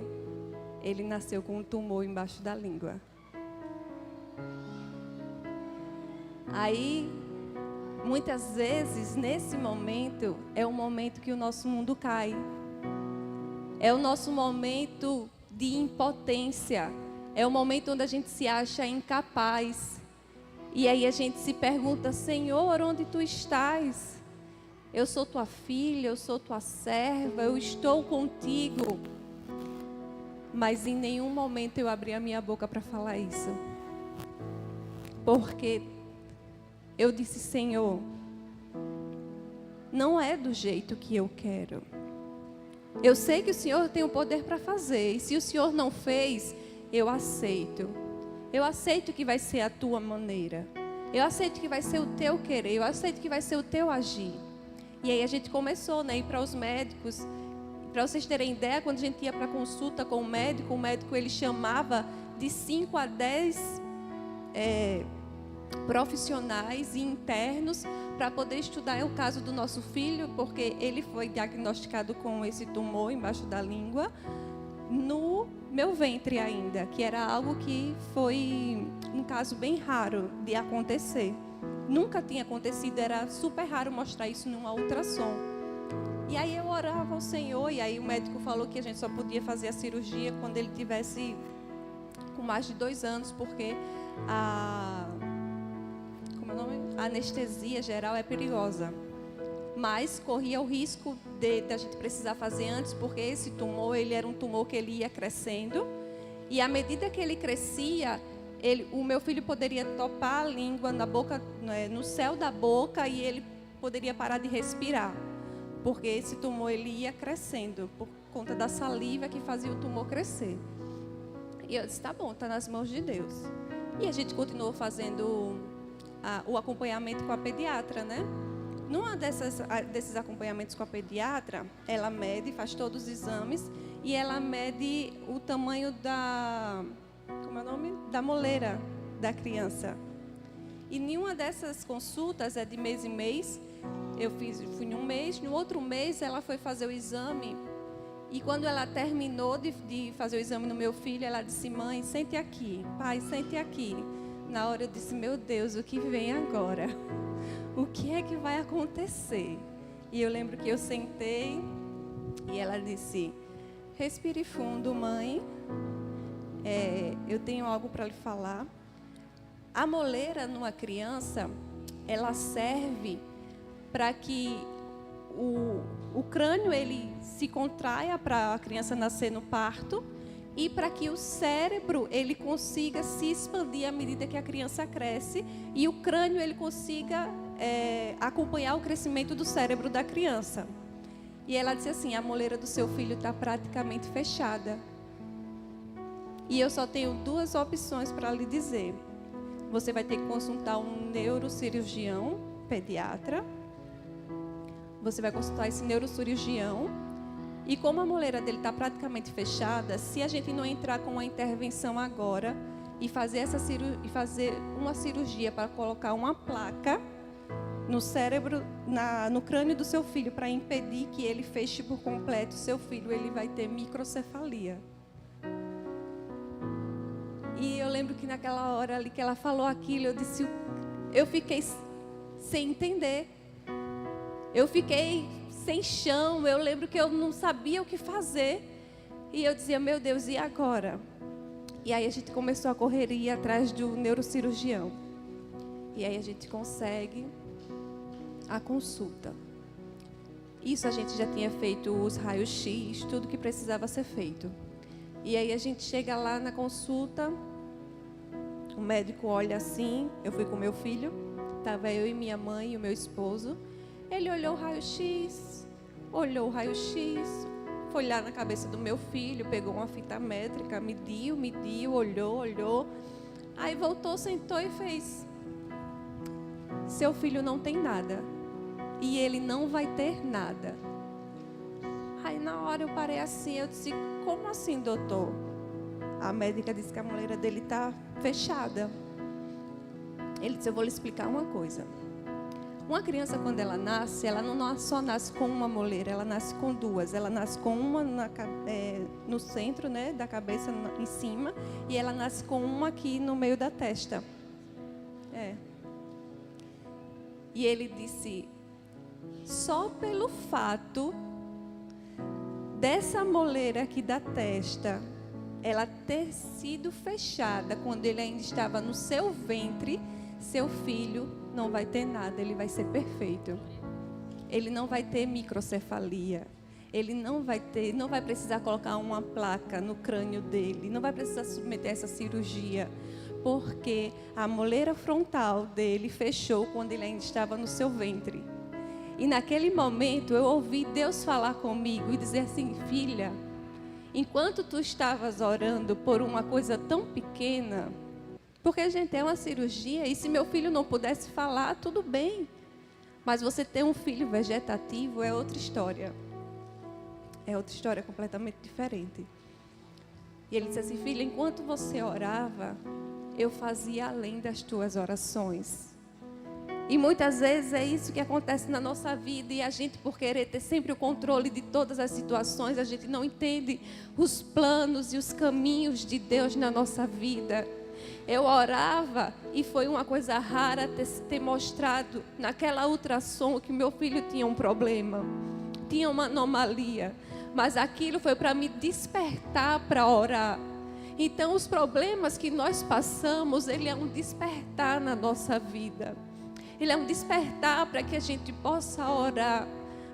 ele nasceu com um tumor embaixo da língua. Aí, muitas vezes, nesse momento, é o momento que o nosso mundo cai. É o nosso momento de impotência. É o momento onde a gente se acha incapaz. E aí a gente se pergunta, Senhor, onde tu estás? Eu sou tua filha, eu sou tua serva, eu estou contigo. Mas em nenhum momento eu abri a minha boca para falar isso. Porque eu disse, Senhor, não é do jeito que eu quero. Eu sei que o Senhor tem o poder para fazer. E se o Senhor não fez, eu aceito. Eu aceito que vai ser a tua maneira. Eu aceito que vai ser o teu querer. Eu aceito que vai ser o teu agir. E aí a gente começou, né, a ir para os médicos. Para vocês terem ideia, quando a gente ia para consulta com o médico ele chamava de 5 a 10 profissionais e internos para poder estudar o caso do nosso filho, porque ele foi diagnosticado com esse tumor embaixo da língua, no meu ventre ainda, que era algo que foi um caso bem raro de acontecer. Nunca tinha acontecido, era super raro mostrar isso numa ultrassom. E aí eu orava ao Senhor, e aí o médico falou que a gente só podia fazer a cirurgia quando ele tivesse com mais de 2 anos, porque como é o nome? A anestesia geral é perigosa. Mas corria o risco da gente precisar fazer antes, porque esse tumor, ele era um tumor que ele ia crescendo. E à medida que ele crescia, o meu filho poderia topar a língua na boca, no céu da boca, e ele poderia parar de respirar. Porque esse tumor, ele ia crescendo, por conta da saliva que fazia o tumor crescer. E eu disse, tá bom, tá nas mãos de Deus. E a gente continuou fazendo o acompanhamento com a pediatra, né? Numa desses acompanhamentos com a pediatra, ela mede, faz todos os exames e ela mede o tamanho como é o nome? Da moleira da criança. E nenhuma dessas consultas é de mês em mês. Fui em um mês, no outro mês ela foi fazer o exame e quando ela terminou de fazer o exame no meu filho, ela disse, mãe, sente aqui, pai, sente aqui. Na hora eu disse, meu Deus, o que vem agora? O que é que vai acontecer? E eu lembro que eu sentei e ela disse, respire fundo, mãe, eu tenho algo para lhe falar. A moleira numa criança, ela serve para que o crânio ele se contraia para a criança nascer no parto e para que o cérebro ele consiga se expandir à medida que a criança cresce e o crânio ele consiga acompanhar o crescimento do cérebro da criança. E ela disse assim, a moleira do seu filho está praticamente fechada. E eu só tenho 2 opções para lhe dizer. Você vai ter que consultar um neurocirurgião, pediatra. Você vai consultar esse neurocirurgião. E como a moleira dele está praticamente fechada, se a gente não entrar com uma intervenção agora e fazer uma cirurgia para colocar uma placa no cérebro, no crânio do seu filho, para impedir que ele feche por completo o seu filho, ele vai ter microcefalia. E eu lembro que naquela hora ali que ela falou aquilo, eu fiquei sem entender. Eu fiquei sem chão, eu lembro que eu não sabia o que fazer. E eu dizia, meu Deus, e agora? E aí a gente começou a correr atrás do neurocirurgião. E aí a gente consegue a consulta. Isso a gente já tinha feito os raios-x, tudo que precisava ser feito. E aí a gente chega lá na consulta, o médico olha assim, eu fui com meu filho, estava eu e minha mãe e o meu esposo. Ele olhou o raio-x, foi lá na cabeça do meu filho, pegou uma fita métrica, mediu, olhou. Aí voltou, sentou e fez. Seu filho não tem nada. E ele não vai ter nada. Aí na hora eu parei assim, eu disse, como assim, doutor? A médica disse que a moleira dele está fechada. Ele disse, eu vou lhe explicar uma coisa. Uma criança, quando ela nasce, ela não só nasce com uma moleira, ela nasce com 2. Ela nasce com uma no centro, né, da cabeça, em cima, e ela nasce com uma aqui no meio da testa. E ele disse, só pelo fato dessa moleira aqui da testa, ela ter sido fechada quando ele ainda estava no seu ventre, seu filho não vai ter nada, ele vai ser perfeito. Ele não vai ter microcefalia. Ele não vai precisar colocar uma placa no crânio dele, não vai precisar submeter essa cirurgia, porque a moleira frontal dele fechou quando ele ainda estava no seu ventre. E naquele momento eu ouvi Deus falar comigo e dizer assim, filha, enquanto tu estavas orando por uma coisa tão pequena, porque, gente, é uma cirurgia, e se meu filho não pudesse falar, tudo bem. Mas você ter um filho vegetativo é outra história. É outra história completamente diferente. E ele disse assim, filha, enquanto você orava, eu fazia além das tuas orações. E muitas vezes é isso que acontece na nossa vida, e a gente, por querer ter sempre o controle de todas as situações, a gente não entende os planos e os caminhos de Deus na nossa vida. Eu orava e foi uma coisa rara ter mostrado naquela ultrassom que meu filho tinha um problema, tinha uma anomalia. Mas aquilo foi para me despertar para orar. Então, os problemas que nós passamos, ele é um despertar na nossa vida. Ele é um despertar para que a gente possa orar,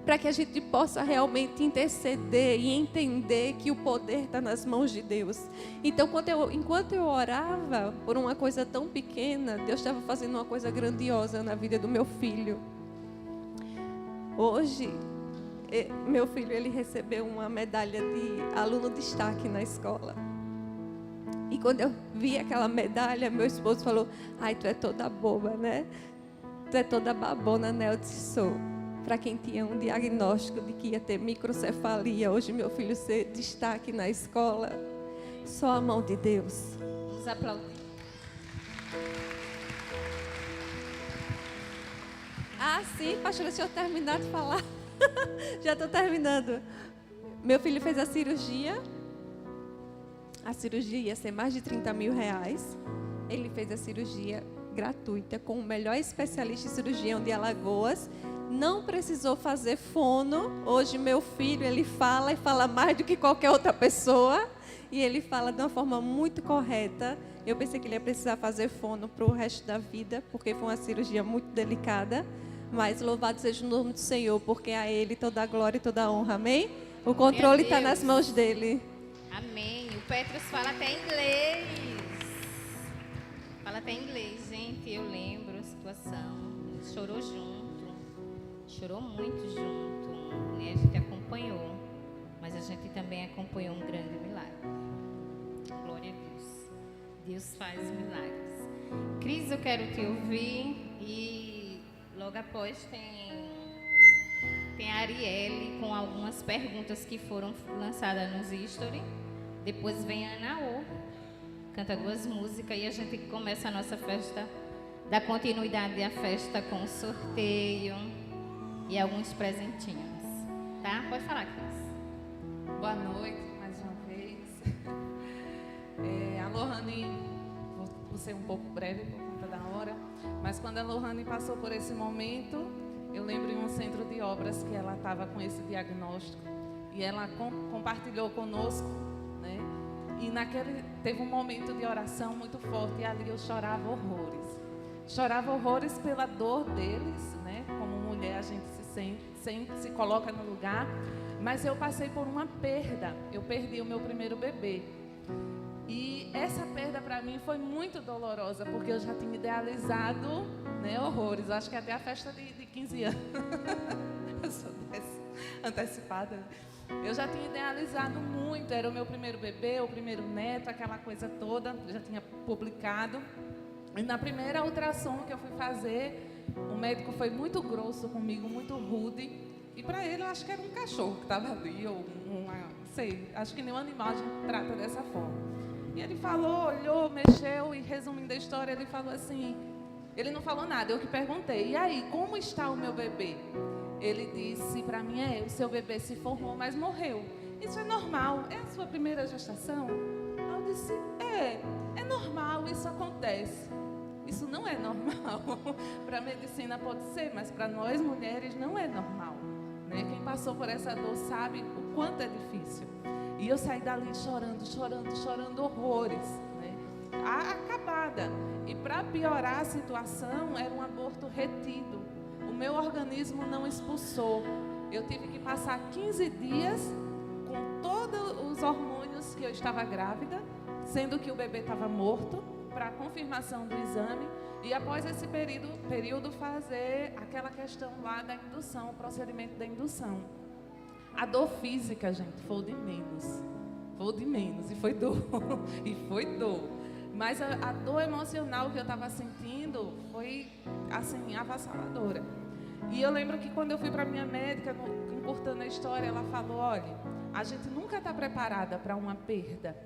para que a gente possa realmente interceder e entender que o poder está nas mãos de Deus. Então, enquanto eu orava por uma coisa tão pequena, Deus estava fazendo uma coisa grandiosa na vida do meu filho. Hoje, meu filho ele recebeu uma medalha de aluno destaque na escola. E quando eu vi aquela medalha, meu esposo falou: ai, tu é toda boba, né? Tu é toda babona, né? Eu disse: sou. Para quem tinha um diagnóstico de que ia ter microcefalia, hoje meu filho ser destaque na escola, só a mão de Deus. Vamos aplaudir. Ah, sim, pastora, deixa eu terminar de falar. Já estou terminando. Meu filho fez a cirurgia. A cirurgia ia ser mais de 30 mil reais. Ele fez a cirurgia gratuita com o melhor especialista em cirurgião de Alagoas. Não precisou fazer fono. Hoje meu filho, ele fala e fala mais do que qualquer outra pessoa. E ele fala de uma forma muito correta. Eu pensei que ele ia precisar fazer fono para o resto da vida, porque foi uma cirurgia muito delicada. Mas louvado seja o nome do Senhor, porque a Ele toda a glória e toda a honra. Amém? O controle está nas mãos dEle. Amém. O Petros fala até inglês. Fala até inglês, gente. Eu lembro a situação. Chorou junto. Chorou muito junto. E a gente acompanhou. Mas a gente também acompanhou um grande milagre. Glória a Deus. Deus faz milagres. Cris, eu quero te ouvir. E logo após tem a Arielle com algumas perguntas que foram lançadas nos stories. Depois vem a Anaô, canta 2 músicas e a gente começa a nossa festa, dá continuidade à festa com sorteio e alguns presentinhos. Tá? Pode falar, Cris. Boa noite, mais uma vez. A Lohane, vou ser um pouco breve por conta da hora, mas quando a Lohane passou por esse momento, eu lembro em um centro de obras que ela estava com esse diagnóstico e ela compartilhou conosco, né? E teve um momento de oração muito forte e ali eu chorava horrores. Chorava horrores pela dor deles, né? Como mulher a gente se coloca no lugar, mas eu passei por uma perda. Eu perdi o meu primeiro bebê. E essa perda para mim foi muito dolorosa, porque eu já tinha idealizado, né, horrores. Eu acho que até a festa de 15 anos. Eu sou antecipada. Eu já tinha idealizado muito. Era o meu primeiro bebê, o primeiro neto, aquela coisa toda. Eu já tinha publicado. E na primeira ultrassom que eu fui fazer, o médico foi muito grosso comigo, muito rude. E para ele eu acho que era um cachorro que estava ali, ou não sei, acho que nenhum animal a gente trata dessa forma. E ele falou, olhou, mexeu e resumindo a história, ele falou assim, ele não falou nada, eu que perguntei, e aí, como está o meu bebê? Ele disse para mim, o seu bebê se formou, mas morreu. Isso é normal, é a sua primeira gestação? Eu disse, é normal, isso acontece. Isso não é normal. Para a medicina pode ser, mas para nós mulheres não é normal. Né? Quem passou por essa dor sabe o quanto é difícil. E eu saí dali chorando horrores. Né? Acabada. E para piorar a situação, era um aborto retido. O meu organismo não expulsou. Eu tive que passar 15 dias com todos os hormônios que eu estava grávida, sendo que o bebê estava morto, para a confirmação do exame, e após esse período fazer aquela questão lá da indução, o procedimento da indução. A dor física, gente, foi o de menos, e foi dor, Mas a dor emocional que eu estava sentindo foi, assim, avassaladora. E eu lembro que quando eu fui para a minha médica, encurtando a história, ela falou, olha, a gente nunca está preparada para uma perda,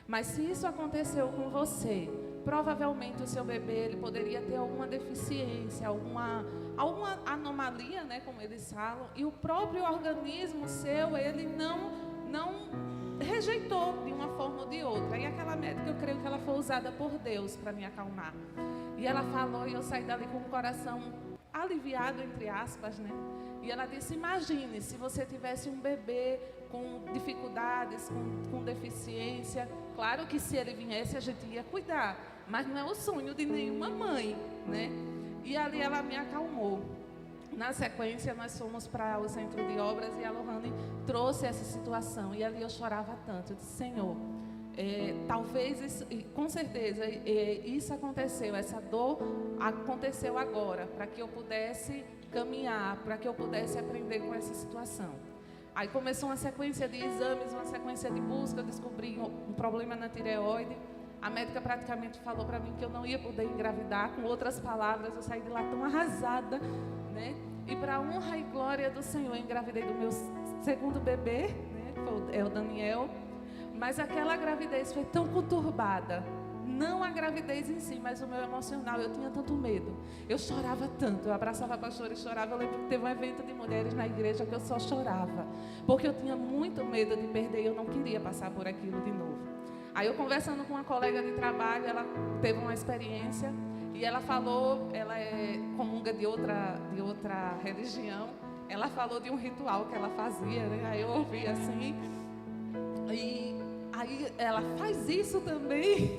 mas se isso aconteceu com você, provavelmente o seu bebê ele poderia ter alguma deficiência, alguma anomalia, né, como eles falam, e o próprio organismo seu, ele não rejeitou de uma forma ou de outra. E aquela médica, eu creio que ela foi usada por Deus para me acalmar. E ela falou, e eu saí dali com o coração aliviado, entre aspas, né? E ela disse, imagine se você tivesse um bebê com dificuldades, com deficiência. Claro que se ele viesse a gente ia cuidar, mas não é o sonho de nenhuma mãe, né? E ali ela me acalmou. Na sequência, nós fomos para o centro de obras e a Lohane trouxe essa situação. E ali eu chorava tanto. Eu disse, Senhor, talvez, isso, com certeza, isso aconteceu, essa dor aconteceu agora, para que eu pudesse caminhar, para que eu pudesse aprender com essa situação. Aí começou uma sequência de exames, uma sequência de busca, eu descobri um problema na tireoide. A médica praticamente falou para mim que eu não ia poder engravidar. Com outras palavras, eu saí de lá tão arrasada, né? E para a honra e glória do Senhor, eu engravidei do meu segundo bebê, né? É o Daniel. Mas aquela gravidez foi tão conturbada. Não a gravidez em si, mas o meu emocional. Eu tinha tanto medo. Eu chorava tanto. Eu abraçava a pastora e chorava. Eu lembro que teve um evento de mulheres na igreja que eu só chorava. Porque eu tinha muito medo de perder e eu não queria passar por aquilo de novo. Aí eu conversando com uma colega de trabalho, ela teve uma experiência e ela falou, ela comunga de outra religião, ela falou de um ritual que ela fazia, né? Aí eu ouvi assim, e aí ela faz isso também.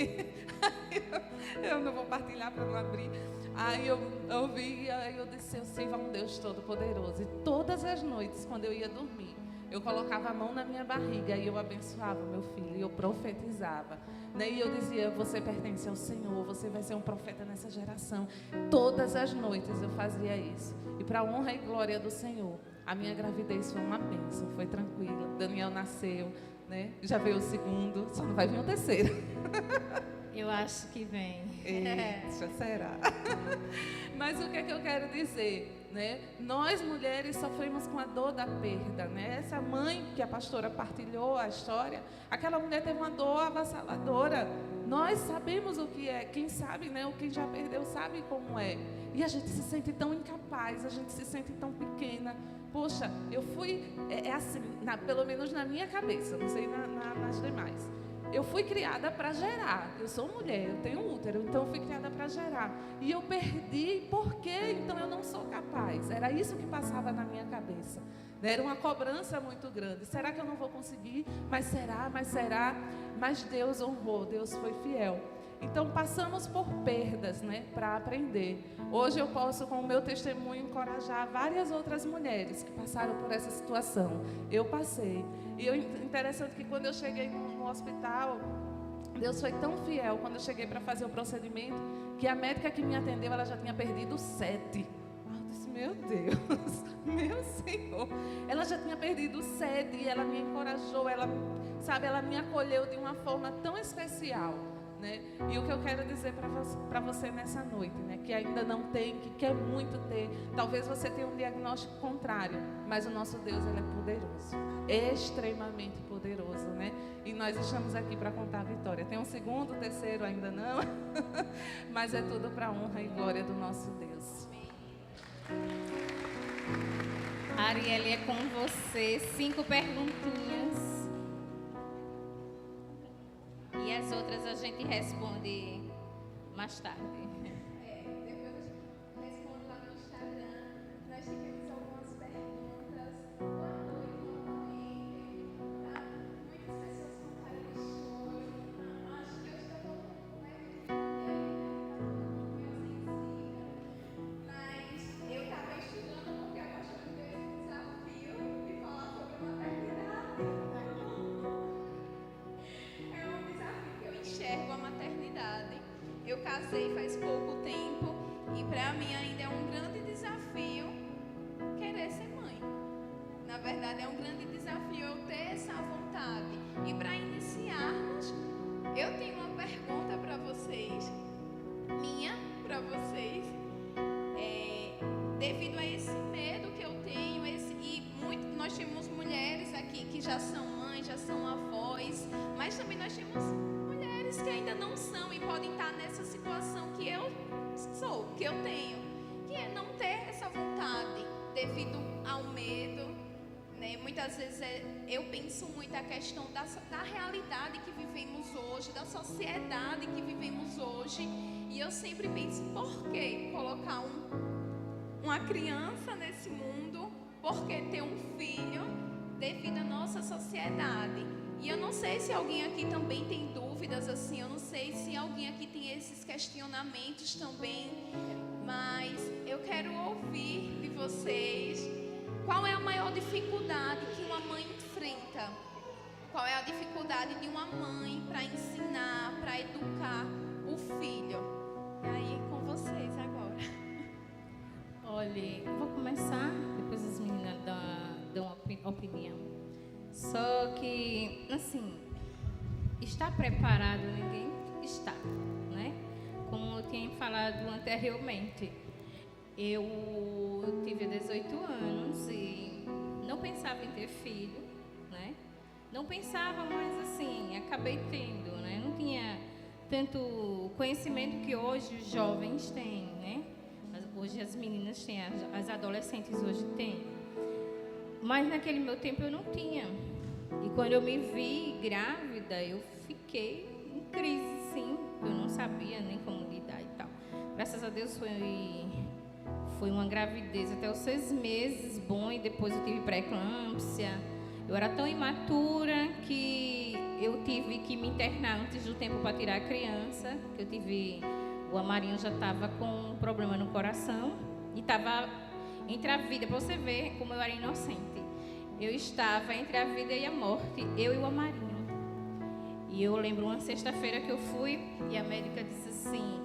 Eu não vou partilhar para não abrir. Aí eu ouvi, aí eu disse, eu sirvo a um Deus Todo-Poderoso. E todas as noites, quando eu ia dormir, eu colocava a mão na minha barriga e eu abençoava meu filho, e eu profetizava. Né? E eu dizia, você pertence ao Senhor, você vai ser um profeta nessa geração. Todas as noites eu fazia isso. E para a honra e glória do Senhor, a minha gravidez foi uma bênção, foi tranquila. Daniel nasceu, né? Já veio o segundo, só não vai vir o terceiro. Eu acho que vem. Eita, será? Mas o que é que eu quero dizer? Né? Nós mulheres sofremos com a dor da perda, né? Essa mãe que a pastora partilhou a história, aquela mulher teve uma dor avassaladora. Nós sabemos o que é, quem sabe, né? Quem já perdeu sabe como é. E a gente se sente tão incapaz, a gente se sente tão pequena. Poxa, eu fui, assim, pelo menos na minha cabeça, não sei nas demais. Eu fui criada para gerar. Eu sou mulher, eu tenho útero, então eu fui criada para gerar. E eu perdi, por quê? Então eu não sou capaz. Era isso que passava na minha cabeça. Era uma cobrança muito grande. Será que eu não vou conseguir? Mas será, mas será? Mas Deus honrou, Deus foi fiel. Então passamos por perdas, né, para aprender. Hoje eu posso, com o meu testemunho, encorajar várias outras mulheres que passaram por essa situação. Eu passei. E interessante que quando eu cheguei no hospital, Deus foi tão fiel quando eu cheguei para fazer o procedimento, que a médica que me atendeu, ela já tinha perdido 7. Eu disse, meu Deus, meu Senhor. Ela já tinha perdido 7 e ela me encorajou, ela me acolheu de uma forma tão especial. Né? E o que eu quero dizer para você nessa noite, né? Que ainda não tem, que quer muito ter, talvez você tenha um diagnóstico contrário, mas o nosso Deus, ele é poderoso, extremamente poderoso, né? E nós estamos aqui para contar a vitória. Tem um segundo, terceiro ainda não, mas é tudo para a honra e glória do nosso Deus. Arielle, é com você. 5 perguntinhas. E as outras a gente responde mais tarde. Depois eu respondo lá no Instagram. Nós tivemos algumas perguntas. Boa noite novamente. Tá? Muitas pessoas contaram hoje. Acho que eu estou com leve mas eu estava estudando porque a pastora me deu esse desafio de falar sobre maternidade. É um desafio que eu enxergo a maternidade. Eu casei faz pouco tempo e para mim ainda é um grande desafio querer ser mãe. Na verdade, é um grande desafio eu ter essa vontade. E para iniciarmos, eu tenho uma pergunta para vocês, para vocês, devido a esse medo que eu tenho, nós temos mulheres aqui que já são mães, já são avós, mas também nós temos mulheres que ainda não são e podem estar nessa situação que eu sou, que eu tenho, que é não ter essa vontade devido ao medo, né? Muitas vezes eu penso muito a questão da realidade que vivemos hoje, da sociedade que vivemos hoje, e eu sempre penso, por que colocar uma criança nesse mundo por que ter um filho devido à nossa sociedade. E eu não sei se alguém aqui também tem dúvidas assim, eu não sei se alguém aqui tem esses questionamentos também, mas eu quero ouvir de vocês qual é a maior dificuldade que uma mãe enfrenta. Qual é a dificuldade de uma mãe para ensinar, para educar o filho? E aí, com vocês agora. Olha, eu vou começar, depois as meninas dão uma opinião. Só que, assim, está preparado, ninguém está, né? Como eu tinha falado anteriormente, eu tive 18 anos e não pensava em ter filho, né? Não pensava, mas assim, acabei tendo, né? Não tinha tanto conhecimento que hoje os jovens têm, né? Hoje as meninas têm, as adolescentes hoje têm. Mas naquele meu tempo eu não tinha. E quando eu me vi grávida, eu fiquei em crise, sim. Eu não sabia nem como lidar e tal. Graças a Deus foi uma gravidez até os 6 meses, bom, e depois eu tive pré-eclâmpsia. Eu era tão imatura que eu tive que me internar antes do tempo para tirar a criança. Que eu tive, o Amarinho já estava com um problema no coração e estava entre a vida, para você ver como eu era inocente. Eu estava entre a vida e a morte, eu e o Amarinho. E eu lembro uma sexta-feira que eu fui e a médica disse assim: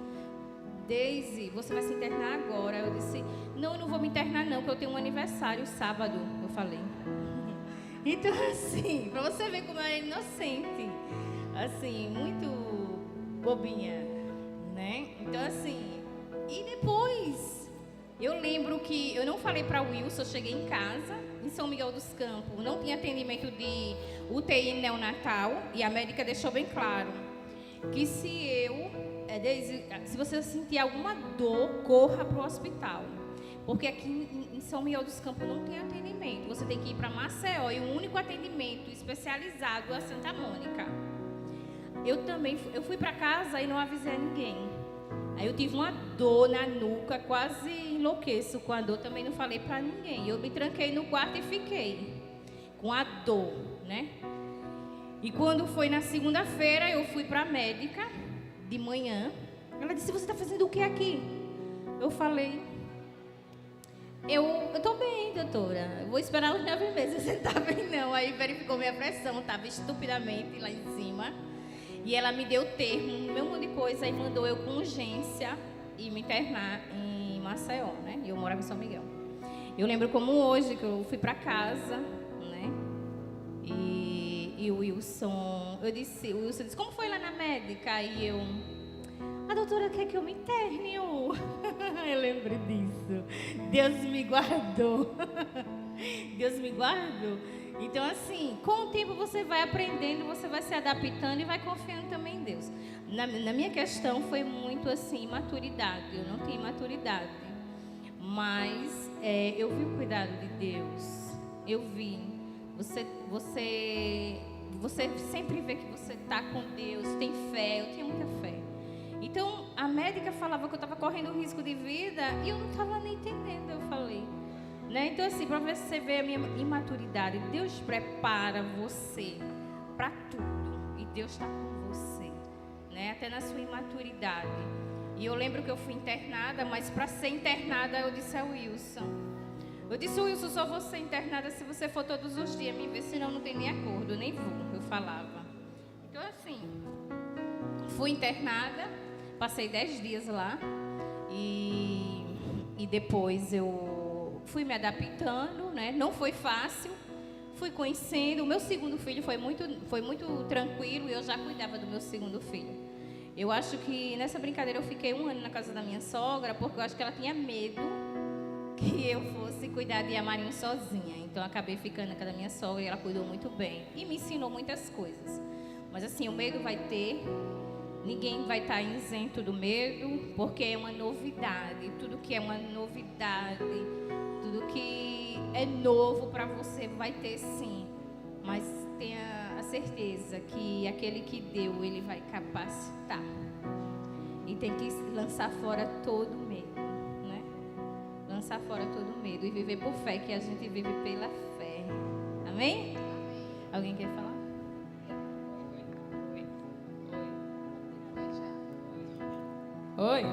Deise, você vai se internar agora. Eu disse: não, eu não vou me internar não, porque eu tenho um aniversário sábado. Eu falei. Então, assim, para você ver como eu era inocente, assim, muito bobinha, né? Então, assim, e depois, eu lembro que eu não falei para o Wilson, eu cheguei em casa, em São Miguel dos Campos, não tinha atendimento de UTI neonatal, e a médica deixou bem claro que se você sentir alguma dor, corra para o hospital. Porque aqui em São Miguel dos Campos não tem atendimento. Você tem que ir para Maceió e o único atendimento especializado é a Santa Mônica. Eu fui para casa e não avisei a ninguém. Aí eu tive uma dor na nuca, quase enlouqueço com a dor, também não falei para ninguém. Eu me tranquei no quarto e fiquei com a dor, né? E quando foi na segunda-feira, eu fui para a médica de manhã. Ela disse: você está fazendo o que aqui? Eu falei: eu tô bem, doutora. Eu vou esperar os 9 meses. Você tá bem, não. Aí verificou minha pressão, estava estupidamente lá em cima. E ela me deu termo, um monte de coisa, e mandou eu com urgência e me internar em Maceió, né? E eu morava em São Miguel. Eu lembro como hoje, que eu fui para casa, né? E o Wilson, o Wilson disse: como foi lá na médica? E eu: a doutora quer que eu me interne. Eu lembro disso. Deus me guardou. Deus me guardou. Então, assim, com o tempo você vai aprendendo, você vai se adaptando e vai confiando também em Deus. Na minha questão foi muito assim, maturidade. Eu não tinha maturidade. Mas eu vi o cuidado de Deus. Eu vi. Você sempre vê que você está com Deus, tem fé. Eu tinha muita fé. Então, a médica falava que eu estava correndo risco de vida e eu não estava nem entendendo, eu falei. Né? Então, assim, para você ver a minha imaturidade, Deus prepara você para tudo. E Deus está com você, né? Até na sua imaturidade. E eu lembro que eu fui internada, mas para ser internada eu disse ao Wilson. Eu disse: Wilson, só vou ser internada se você for todos os dias me ver, senão não tem nem acordo, eu nem vou, eu falava. Então, assim, fui internada, passei 10 dias lá e depois eu fui me adaptando, né? Não foi fácil, fui conhecendo. O meu segundo filho foi muito tranquilo e eu já cuidava do meu segundo filho. Eu acho que nessa brincadeira eu fiquei 1 ano na casa da minha sogra, porque eu acho que ela tinha medo que eu fosse cuidar de Amarinho sozinha. Então eu acabei ficando na casa da minha sogra e ela cuidou muito bem e me ensinou muitas coisas. Mas assim, o medo vai ter. Ninguém vai estar isento do medo, porque é uma novidade. Tudo que é uma novidade, tudo que é novo para você vai ter sim. Mas tenha a certeza que aquele que deu, ele vai capacitar. E tem que lançar fora todo medo, né? lançar fora todo medo e viver por fé, que a gente vive pela fé. Amém? Alguém quer falar? Oi?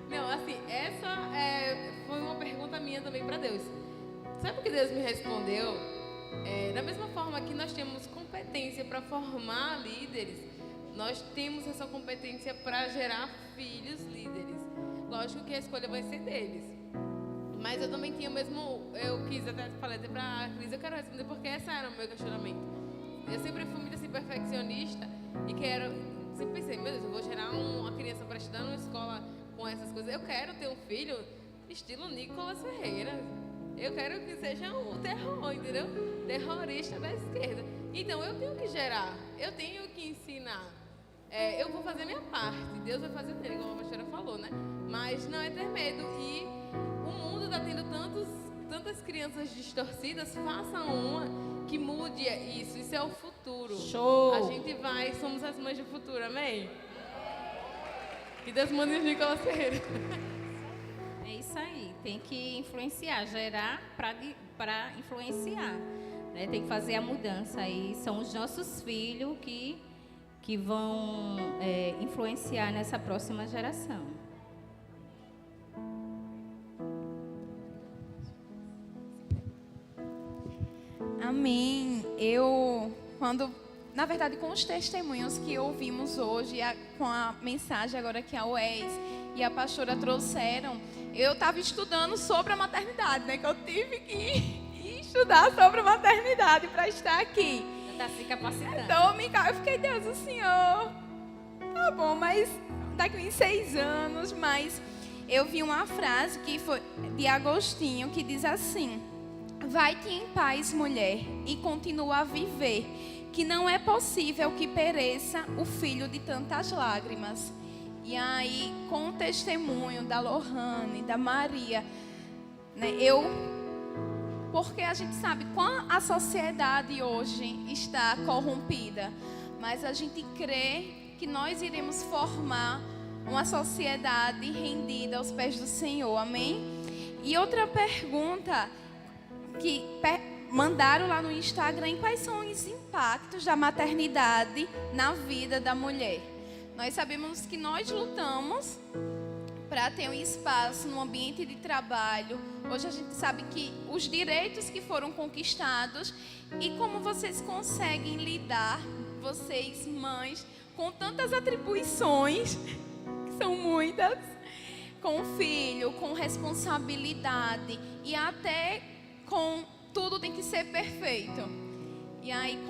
Não, assim, essa foi uma pergunta minha também para Deus. Sabe o que Deus me respondeu? Da mesma forma que nós temos competência para formar líderes, nós temos essa competência para gerar filhos líderes. Lógico que a escolha vai ser deles. Mas eu também tinha eu quis até falei para a Cris, eu quero responder porque esse era o meu questionamento. Eu sempre fui muito assim, perfeccionista e sempre pensei, meu Deus, eu vou gerar uma criança para estudar numa escola com essas coisas. Eu quero ter um filho estilo Nicolas Ferreira. Eu quero que seja um terror, entendeu? Terrorista da esquerda. Então, eu tenho que gerar, eu tenho que ensinar. Eu vou fazer a minha parte, Deus vai fazer dele, como a pastora falou, né? Mas não é ter medo. E o mundo está tendo tantas crianças distorcidas, faça uma que mude isso. Isso é o futuro. Show! A gente somos as mães do futuro, amém? Que Deus manda os Nicolas Ferreira. É isso aí, tem que influenciar, gerar para influenciar, né? Tem que fazer a mudança aí. São os nossos filhos que vão influenciar nessa próxima geração. Amém. Na verdade, com os testemunhos que ouvimos hoje, com a mensagem agora que a Wes e a pastora trouxeram, eu estava estudando sobre a maternidade, né? Que eu tive que estudar sobre a maternidade para estar aqui. Você está se capacitando. Então, eu fiquei, Deus, o Senhor, tá bom, mas daqui uns 6 anos, mas eu vi uma frase que foi de Agostinho, que diz assim: vai-te em paz, mulher, e continua a viver, que não é possível que pereça o filho de tantas lágrimas. E aí, com o testemunho da Lohane, da Maria, né, porque a gente sabe como a sociedade hoje está corrompida, mas a gente crê que nós iremos formar uma sociedade rendida aos pés do Senhor, amém? E outra pergunta que mandaram lá no Instagram: quais são os impactos da maternidade na vida da mulher? Nós sabemos que nós lutamos para ter um espaço no ambiente de trabalho. Hoje a gente sabe que os direitos que foram conquistados, e como vocês conseguem lidar, vocês mães, com tantas atribuições, que são muitas, com o filho, com responsabilidade e até com tudo tem que ser perfeito. E aí,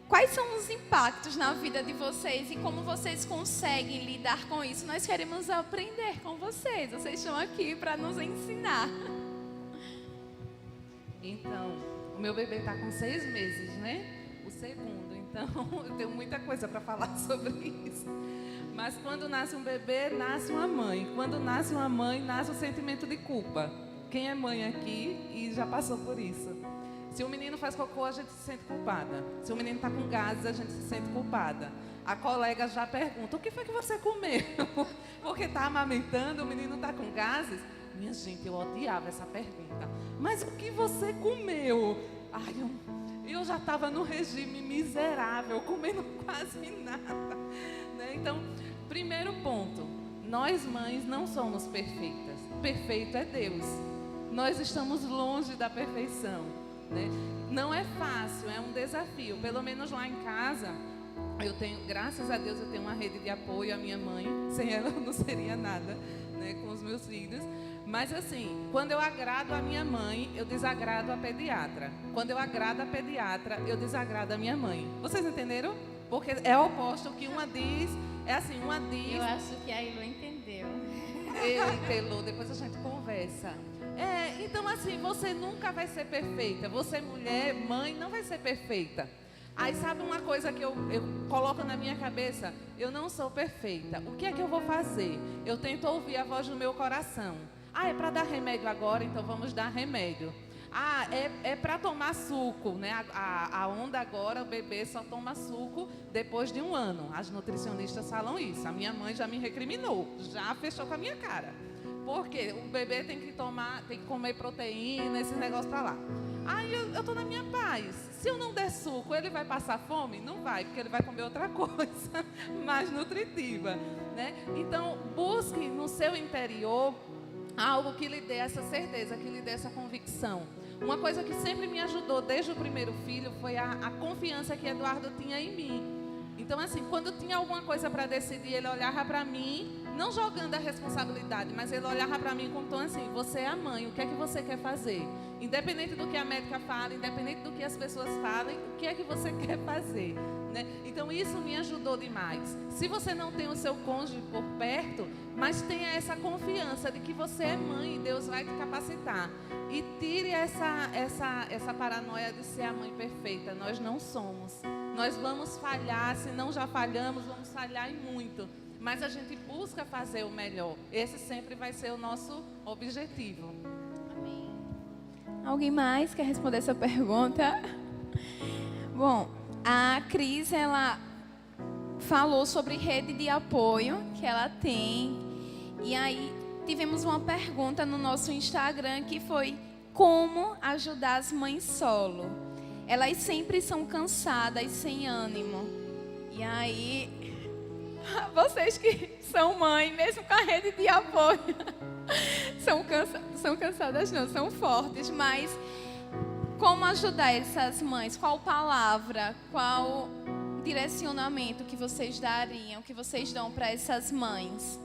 quais são os impactos na vida de vocês e como vocês conseguem lidar com isso? Nós queremos aprender com vocês. Vocês estão aqui para nos ensinar. Então, o meu bebê está com 6 meses, né? O segundo. Então, eu tenho muita coisa para falar sobre isso. Mas quando nasce um bebê, nasce uma mãe. Quando nasce uma mãe, nasce o sentimento de culpa. Quem é mãe aqui e já passou por isso? Se o menino faz cocô, a gente se sente culpada. Se o menino está com gases, a gente se sente culpada. A colega já pergunta: o que foi que você comeu? Porque está amamentando, o menino está com gases. Minha gente, eu odiava essa pergunta. Mas o que você comeu? Ai, eu já estava no regime miserável, comendo quase nada. Né? Então, primeiro ponto: nós mães não somos perfeitas. Perfeito é Deus. Nós estamos longe da perfeição, né? Não é fácil, é um desafio. Pelo menos lá em casa, eu tenho, graças a Deus, eu tenho uma rede de apoio à minha mãe. Sem ela eu não seria nada, né, com os meus filhos. Mas assim, quando eu agrado a minha mãe, eu desagrado a pediatra. Quando eu agrado a pediatra, eu desagrado a minha mãe. Vocês entenderam? Porque é o oposto, que uma diz, uma diz... Eu acho que a Ilô entendeu. Elô, depois a gente conversa. Então assim, você nunca vai ser perfeita. Você, mulher, mãe, não vai ser perfeita. Aí sabe uma coisa que eu coloco na minha cabeça? Eu não sou perfeita. O que é que eu vou fazer? Eu tento ouvir a voz do meu coração. É para dar remédio agora, então vamos dar remédio. É para tomar suco, né? A onda agora, o bebê só toma suco depois de 1 ano. As nutricionistas falam isso. A minha mãe já me recriminou, já fechou com a minha cara. Porque o bebê tem que comer proteína, esses negócios para lá. Aí eu tô na minha paz. Se eu não der suco, ele vai passar fome? Não vai, porque ele vai comer outra coisa mais nutritiva, né? Então, busque no seu interior algo que lhe dê essa certeza, que lhe dê essa convicção. Uma coisa que sempre me ajudou desde o primeiro filho foi a confiança que Eduardo tinha em mim. Então, assim, quando tinha alguma coisa para decidir, ele olhava para mim, não jogando a responsabilidade, mas ele olhava para mim com um tom assim: você é a mãe, o que é que você quer fazer? Independente do que a médica fala, independente do que as pessoas falem, o que é que você quer fazer? Né? Então, isso me ajudou demais. Se você não tem o seu cônjuge por perto, mas tenha essa confiança de que você é mãe e Deus vai te capacitar. E tire essa paranoia de ser a mãe perfeita. Nós não somos. Nós vamos falhar, se não já falhamos, vamos falhar e muito. Mas a gente busca fazer o melhor. Esse sempre vai ser o nosso objetivo. Amém. Alguém mais quer responder essa pergunta? Bom, a Cris, ela falou sobre rede de apoio que ela tem. E aí tivemos uma pergunta no nosso Instagram que foi: como ajudar as mães solo? Elas sempre são cansadas, sem ânimo. E aí, vocês que são mãe, mesmo com a rede de apoio, são cansadas não, são fortes. Mas como ajudar essas mães? Qual palavra, qual direcionamento que vocês dariam, que vocês dão para essas mães?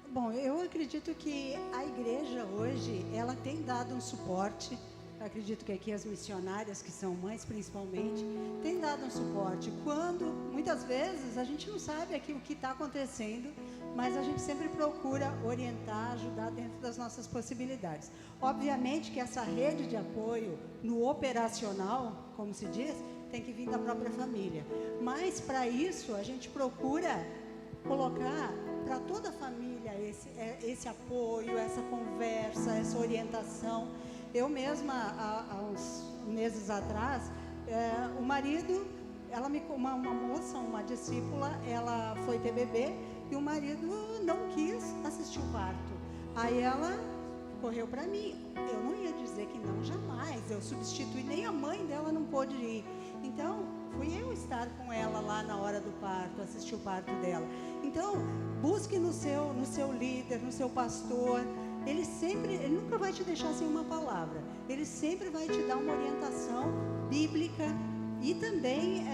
Bom, eu acredito que a igreja hoje, ela tem dado um suporte. Acredito que aqui as missionárias, que são mães principalmente, têm dado um suporte. Quando, muitas vezes, a gente não sabe aqui o que está acontecendo, mas a gente sempre procura orientar, ajudar dentro das nossas possibilidades. Obviamente que essa rede de apoio no operacional, como se diz, tem que vir da própria família. Mas, para isso, a gente procura colocar para toda a família esse apoio, essa conversa, essa orientação. Eu mesma, há uns meses atrás, o marido, uma moça, uma discípula, ela foi ter bebê e o marido não quis assistir o parto. Aí ela correu para mim. Eu não ia dizer que não, jamais. Eu substituí, nem a mãe dela não pôde ir. Então, fui eu estar com ela lá na hora do parto, assistir o parto dela. Então, busque no seu líder, no seu pastor. Ele nunca vai te deixar sem uma palavra. Ele sempre vai te dar uma orientação bíblica e também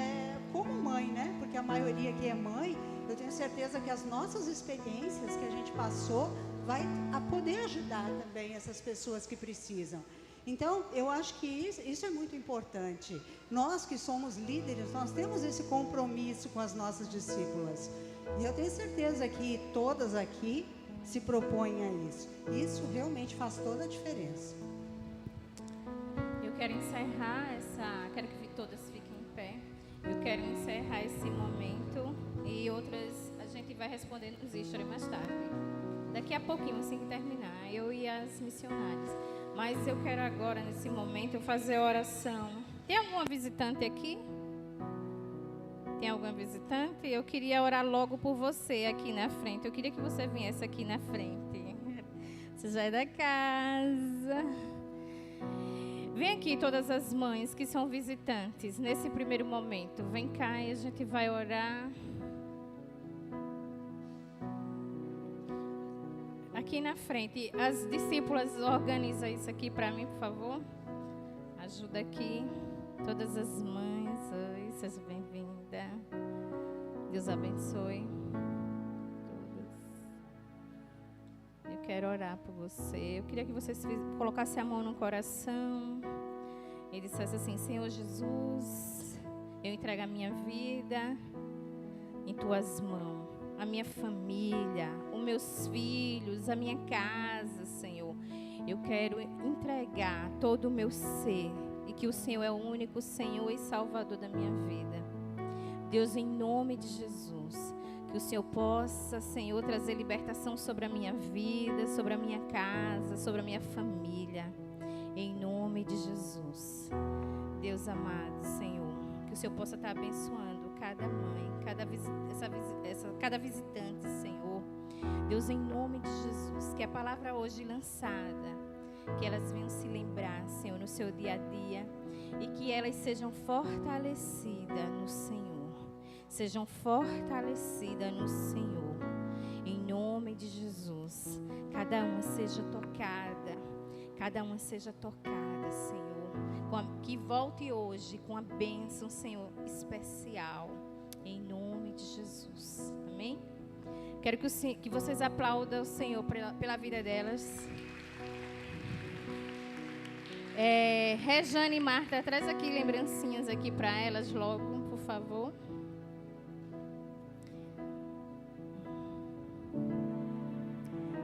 como mãe, né? Porque a maioria que é mãe, eu tenho certeza que as nossas experiências que a gente passou vai poder ajudar também essas pessoas que precisam. Então, eu acho que isso é muito importante. Nós que somos líderes, nós temos esse compromisso com as nossas discípulas. E eu tenho certeza que todas aqui se propõem a isso. Isso realmente faz toda a diferença. Eu quero encerrar quero que todas fiquem em pé. Eu quero encerrar esse momento e outras a gente vai responder nos stories mais tarde. Daqui a pouquinho, assim que terminar, eu e as missionárias. Mas eu quero agora, nesse momento, fazer oração. Tem alguma visitante aqui? Tem alguma visitante? Eu queria orar logo por você aqui na frente. Eu queria que você viesse aqui na frente. Você já é da casa. Vem aqui todas as mães que são visitantes nesse primeiro momento. Vem cá e a gente vai orar. Aqui na frente, as discípulas, organiza isso aqui para mim, por favor. Ajuda aqui. Todas as mães, oi, seja bem-vinda. Deus abençoe todas. Eu quero orar por você. Eu queria que você colocasse a mão no coração e dissesse assim: Senhor Jesus, eu entrego a minha vida em tuas mãos, a minha família, os meus filhos, a minha casa, Senhor. Eu quero entregar todo o meu ser e que o Senhor é o único Senhor e Salvador da minha vida. Deus, em nome de Jesus, que o Senhor possa, Senhor, trazer libertação sobre a minha vida, sobre a minha casa, sobre a minha família. Em nome de Jesus. Deus amado, Senhor, que o Senhor possa estar abençoando cada mãe, cada visitante, Senhor. Deus, em nome de Jesus, que a palavra hoje lançada, que elas venham se lembrar, Senhor, no seu dia a dia, e que elas sejam fortalecidas no Senhor. Sejam fortalecidas no Senhor. Em nome de Jesus. Cada uma seja tocada. Cada uma seja tocada, Senhor. Que volte hoje com a bênção, Senhor, especial. Em nome de Jesus. Amém? Quero que vocês aplaudam o Senhor pela vida delas. Rejane e Marta, traz aqui lembrancinhas aqui para elas logo, por favor.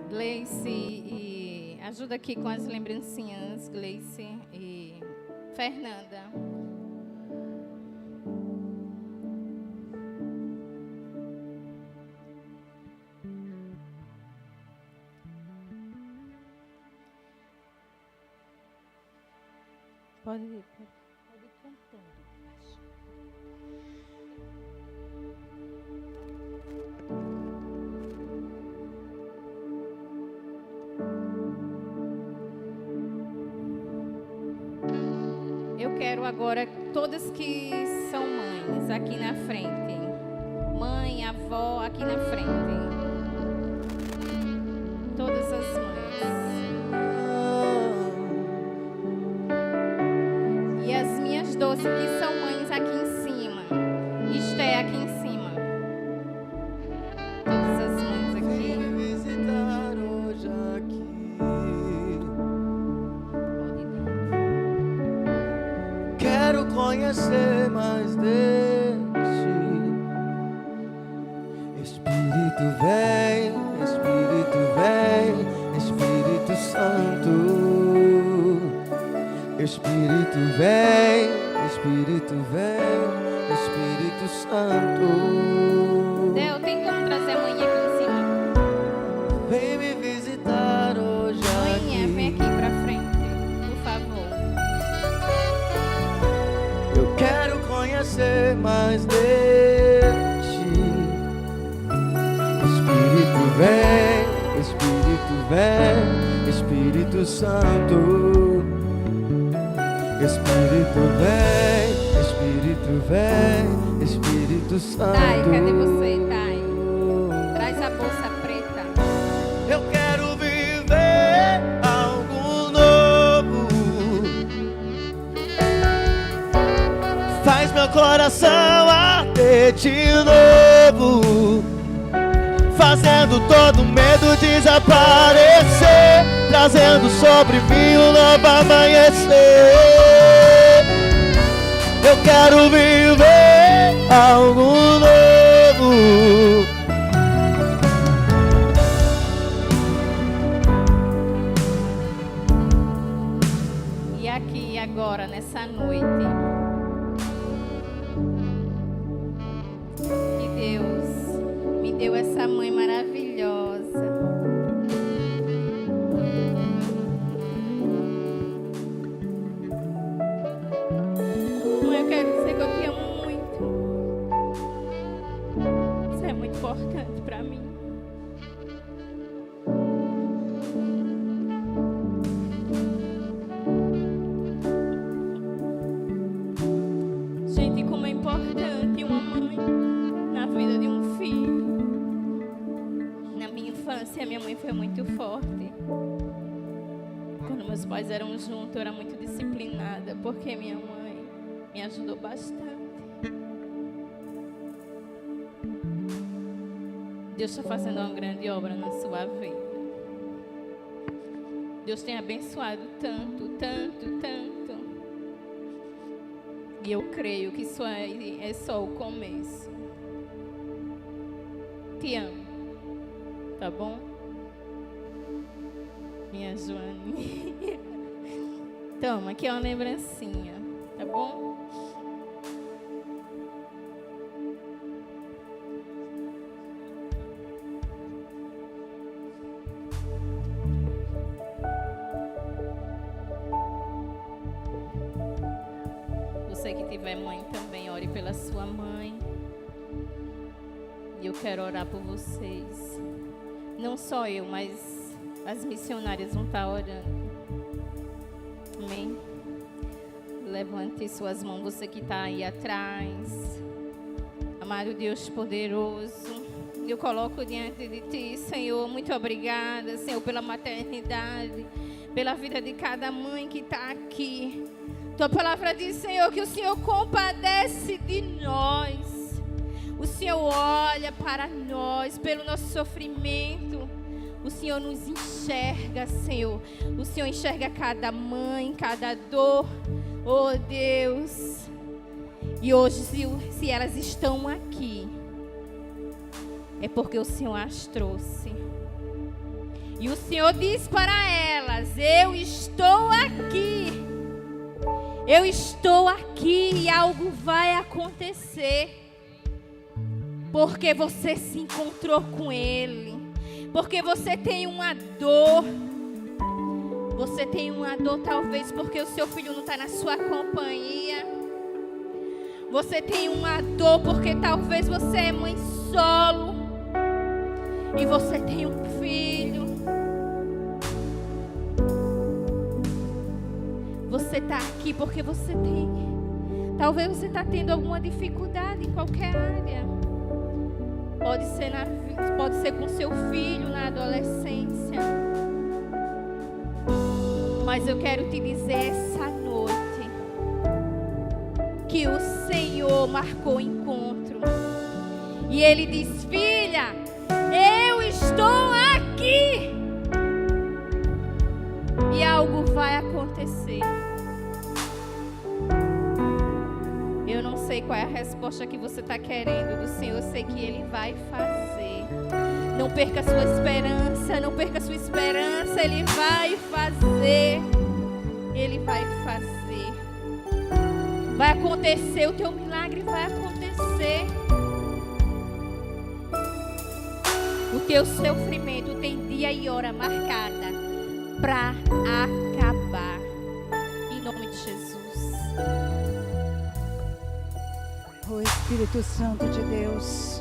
Gleice e ajuda aqui com as lembrancinhas, Gleice e Fernanda. Pode ir cantando. Eu quero agora todas que são mães aqui na frente. Mãe, avó aqui na frente. Todas as mães. E as minhas doces que são mães aqui em cima. Esté aqui em cima. Todas as mães aqui. Vem me visitar hoje aqui. Quero conhecer mais de ti. Espírito vem, Espírito vem, Espírito Santo. Espírito vem, Espírito vem, Espírito Santo. Del, tem como trazer a mãe aqui em cima? Vem me visitar hoje Mãe, vem aqui. aqui pra frente, por favor. Eu quero conhecer mais de ti. Espírito vem, Espírito vem, Espírito Santo. Espírito vem, Espírito vem, Espírito Santo. Thay, cadê você, Thay? Traz a bolsa preta. Eu quero viver algo novo. Faz meu coração arder de novo, fazendo todo medo desaparecer, trazendo sobre mim um novo amanhecer. Eu quero viver algo novo. E aqui agora, nessa noite, que Deus me deu essa mãe maravilhosa. Mãe, eu quero dizer que eu te amo muito. Isso é muito importante pra mim. Gente, como é importante uma mãe na vida de um filho. Na minha infância, minha mãe foi muito forte. Quando meus pais eram juntos, eu era muito disciplinada, porque minha mãe me ajudou bastante. Deus está fazendo uma grande obra na sua vida. Deus tem abençoado tanto, tanto, tanto. E eu creio que isso é só o começo. Te amo. Tá bom? Minha Joane. Toma, aqui é uma lembrancinha. Tá bom? Você que tiver mãe também, ore pela sua mãe. E eu quero orar por vocês. Não só eu, mas as missionárias vão estar orando. Amém? Levante suas mãos, você que está aí atrás. Amado Deus poderoso, eu coloco diante de Ti, Senhor, muito obrigada, Senhor, pela maternidade, pela vida de cada mãe que está aqui. Tua palavra diz, Senhor, que o Senhor compadece de nós. O Senhor olha para nós, pelo nosso sofrimento. O Senhor nos enxerga, Senhor. O Senhor enxerga cada mãe, cada dor. Oh, Deus. E hoje, se elas estão aqui, é porque o Senhor as trouxe. E o Senhor diz para elas: eu estou aqui. Eu estou aqui e algo vai acontecer. Porque você se encontrou com Ele. Porque você tem uma dor. Você tem uma dor talvez porque o seu filho não está na sua companhia. Você tem uma dor porque talvez você é mãe solo. E você tem um filho. Você está aqui porque você tem. Talvez você está tendo alguma dificuldade em qualquer área. Pode ser com seu filho na adolescência. Mas eu quero te dizer essa noite que o Senhor marcou o encontro. E Ele diz: filha, eu estou aqui. E algo vai acontecer. Eu não sei qual é a resposta que você está querendo do Senhor. Eu sei que Ele vai fazer. Não perca a sua esperança. Não perca a sua esperança. Ele vai fazer. Ele vai fazer. Vai acontecer. O teu milagre vai acontecer. O teu sofrimento tem dia e hora marcada para acabar. Em nome de Jesus. Oh Espírito Santo de Deus,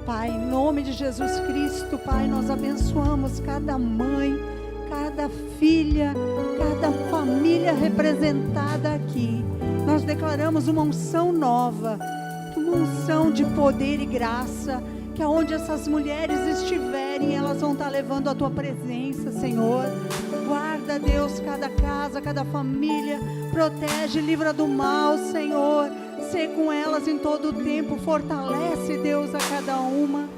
Pai, em nome de Jesus Cristo, Pai, nós abençoamos cada mãe, cada filha, cada família representada aqui. Nós declaramos uma unção nova, uma unção de poder e graça, que aonde essas mulheres estiverem, elas vão estar levando a Tua presença, Senhor. Guarda, Deus, cada casa, cada família, protege, livra do mal, Senhor. Sê com elas em todo o tempo, fortalece, Deus, a cada uma.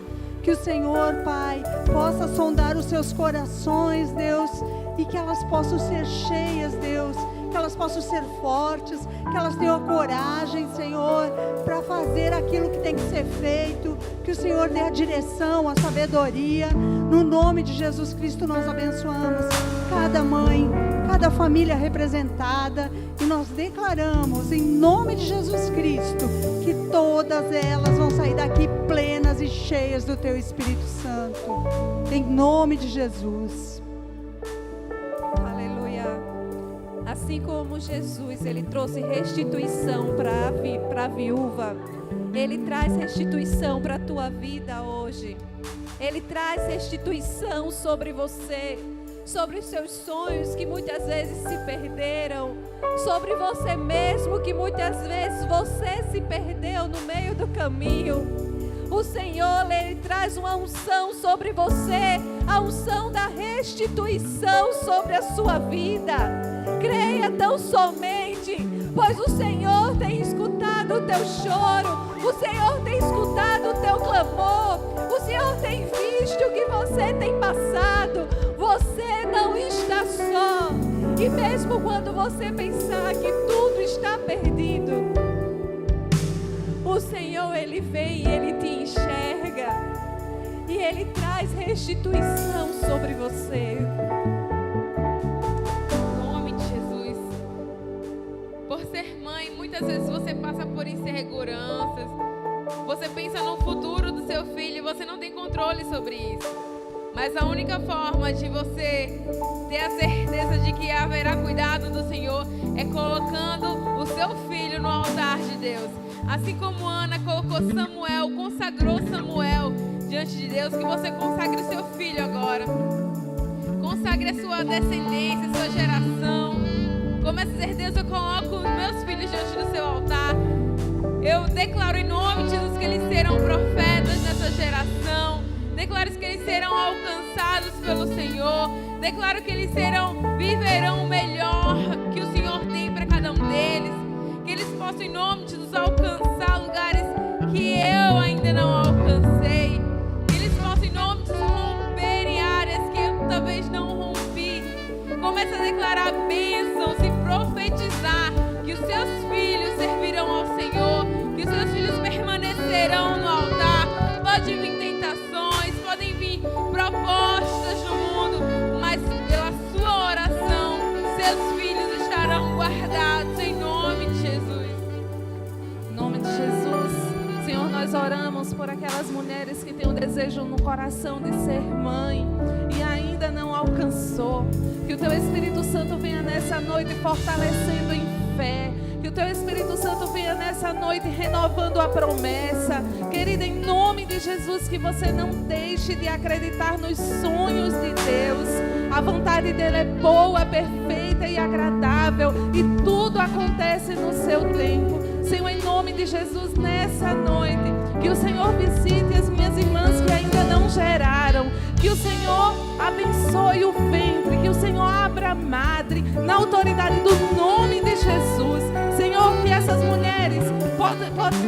Que o Senhor, Pai, possa sondar os seus corações, Deus, e que elas possam ser cheias, Deus, que elas possam ser fortes, que elas tenham a coragem, Senhor, para fazer aquilo que tem que ser feito. Que o Senhor dê a direção, a sabedoria. No nome de Jesus Cristo nós abençoamos cada mãe, cada família representada, e nós declaramos em nome de Jesus Cristo que todas elas vão sair daqui plenas e cheias do Teu Espírito Santo, em nome de Jesus. Aleluia. Assim como Jesus, Ele trouxe restituição para a viúva, Ele traz restituição para a tua vida hoje. Ele traz restituição sobre você, sobre os seus sonhos que muitas vezes se perderam, sobre você mesmo que muitas vezes você se perdeu no meio do caminho. O Senhor, Ele traz uma unção sobre você, a unção da restituição sobre a sua vida. Creia tão somente, pois o Senhor tem escutado o teu choro, o Senhor tem escutado o teu clamor, o Senhor tem visto o que você tem passado. Você não está só. E mesmo quando você pensar que tudo está perdido, o Senhor, Ele vem e Ele te enxerga. E Ele traz restituição sobre você. Em nome de Jesus. Por ser mãe, muitas vezes você passa por inseguranças. Você pensa no futuro do seu filho e você não tem controle sobre isso. Mas a única forma de você ter a certeza de que haverá cuidado do Senhor é colocando o seu filho no altar de Deus. Assim como Ana colocou Samuel, consagrou Samuel diante de Deus, que você consagre o seu filho agora. Consagre a sua descendência, a sua geração. Comece a dizer: Deus, eu coloco os meus filhos diante do seu altar. Eu declaro em nome de Jesus que eles serão profetas nessa geração. Declaro que eles serão alcançados pelo Senhor. Declaro que eles viverão o melhor que o Senhor tem para cada um deles. Que eles possam, em nome de Jesus, alcançar lugares que eu ainda não alcancei. Que eles possam, em nome de Jesus, romper em áreas que eu talvez não rompi. Comece a declarar bênçãos e profetizar que os seus filhos servirão ao Senhor, que os seus filhos permanecerão no altar. Pode vir tentações, podem vir propostas no mundo, mas pela sua oração, seus filhos estarão guardados em nome de Jesus. Em nome de Jesus, Senhor, nós oramos por aquelas mulheres que têm o desejo no coração de ser mãe e ainda não alcançou. Que o Teu Espírito Santo venha nessa noite fortalecendo em fé. Que o Teu Espírito Santo venha nessa noite renovando a promessa. Querida, em nome de Jesus, que você não deixe de acreditar nos sonhos de Deus. A vontade dEle é boa, perfeita e agradável, e tudo acontece no seu tempo. Senhor, em nome de Jesus, nessa noite, que o Senhor visite as minhas irmãs que ainda não geraram. Que o Senhor abençoe o ventre, que o Senhor abra a madre, na autoridade do nome de Jesus. Senhor, que essas mulheres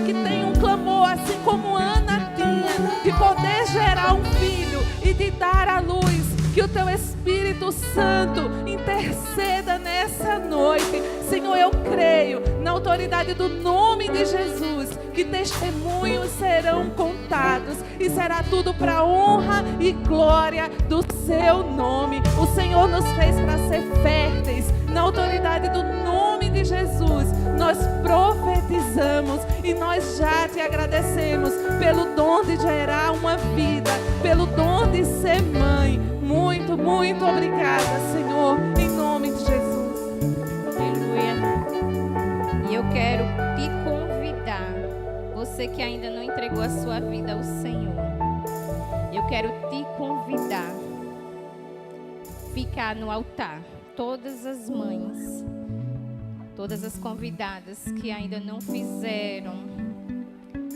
que tenham um clamor, assim como Ana tinha, de poder gerar um filho e de dar à luz. Que o Teu Espírito Santo interceda nessa noite. Senhor, eu creio na autoridade do nome de Jesus, que testemunhos serão contados e será tudo para a honra e glória do Seu nome. O Senhor nos fez para ser férteis. Na autoridade do nome de Jesus, nós profetizamos e nós já Te agradecemos pelo dom de gerar uma vida, pelo dom de ser mãe. Muito, muito obrigada, Senhor, em nome de Jesus. Aleluia. E eu quero te convidar, você que ainda não entregou a sua vida ao Senhor, eu quero te convidar a ficar no altar. Todas as mães, todas as convidadas que ainda não fizeram,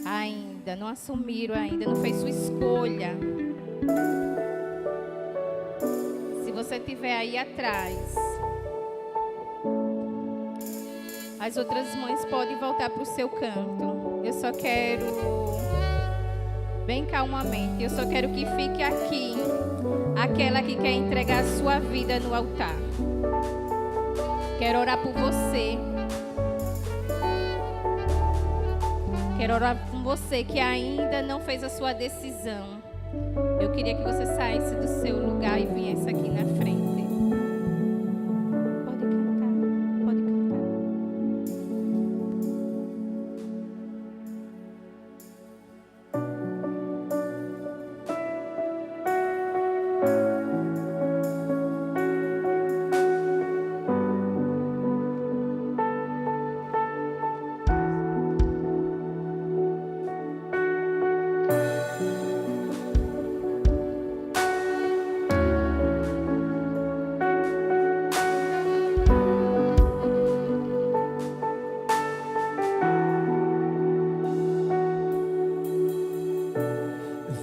ainda não assumiram, ainda não fez sua escolha. Se você estiver aí atrás, as outras mães podem voltar para o seu canto. Eu só quero, bem calmamente, eu só quero que fique aqui aquela que quer entregar a sua vida no altar. Quero orar por você. Quero orar por você que ainda não fez a sua decisão. Eu queria que você saísse do seu lugar e viesse aqui na frente. Pode cantar, pode cantar.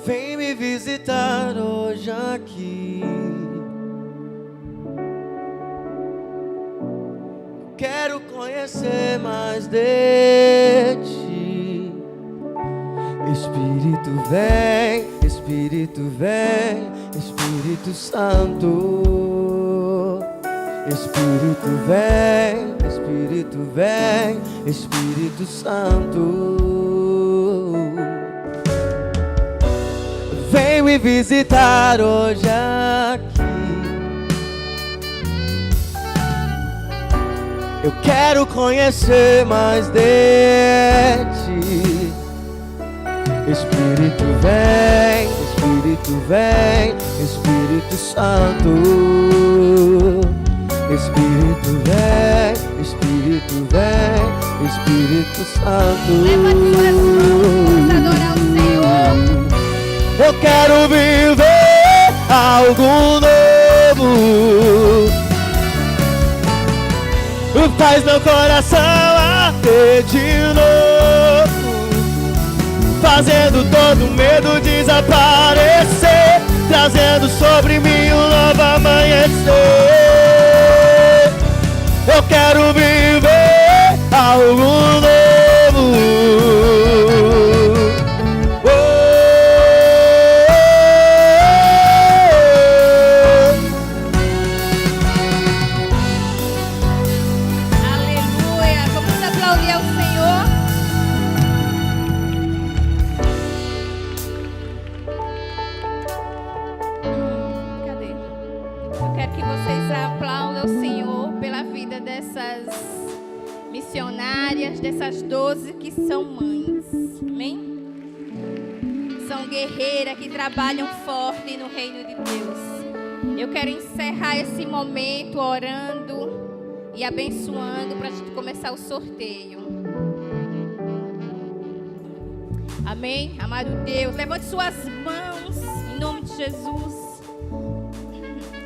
Vem me visitar hoje aqui. Quero conhecer mais de Ti. Espírito vem, Espírito vem, Espírito Santo. Espírito vem, Espírito vem, Espírito Santo. Vem me visitar hoje aqui. Eu quero conhecer mais de Ti. Espírito vem, Espírito vem, Espírito Santo. Espírito vem, Espírito vem, Espírito Santo. Levante suas mãos, vamos adorar o Senhor. Eu quero viver algo novo. Faz meu coração arder de novo, fazendo todo medo desaparecer, trazendo sobre mim um novo amanhecer. Eu quero viver algo novo. Aleluia. Vamos aplaudir ao Senhor. Cadê? Eu quero que vocês aplaudam o Senhor pela vida dessas missionárias, dessas 12 que são mães. Amém? São guerreiras que trabalham forte no reino de Deus. Eu quero encerrar esse momento orando e abençoando para a gente começar o sorteio. Amém? Amado Deus, levante suas mãos em nome de Jesus.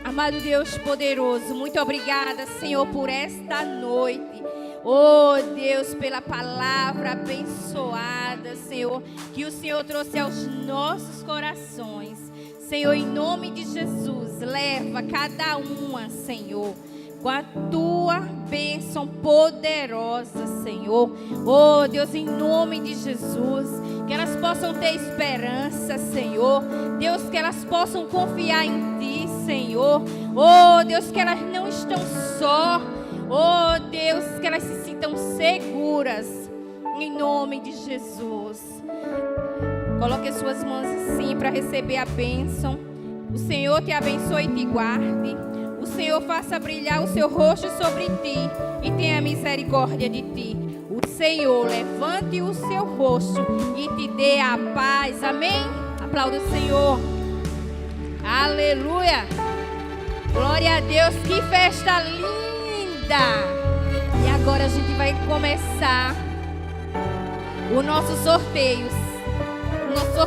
Amado Deus poderoso, muito obrigada, Senhor, por esta noite. Oh Deus, pela palavra abençoada, Senhor, que o Senhor trouxe aos nossos corações. Senhor, em nome de Jesus, leva cada uma, Senhor, com a tua bênção poderosa, Senhor. Oh Deus, em nome de Jesus, que elas possam ter esperança, Senhor. Deus, que elas possam confiar em Ti, Senhor. Oh Deus, que elas não estão só. Oh Deus, que elas se sintam seguras, em nome de Jesus. Coloque as suas mãos assim para receber a bênção. O Senhor te abençoe e te guarde. O Senhor faça brilhar o seu rosto sobre ti e tenha misericórdia de ti. O Senhor levante o seu rosto e te dê a paz. Amém? Aplauda o Senhor. Aleluia. Glória a Deus. Que festa linda. E agora a gente vai começar o nosso sorteio.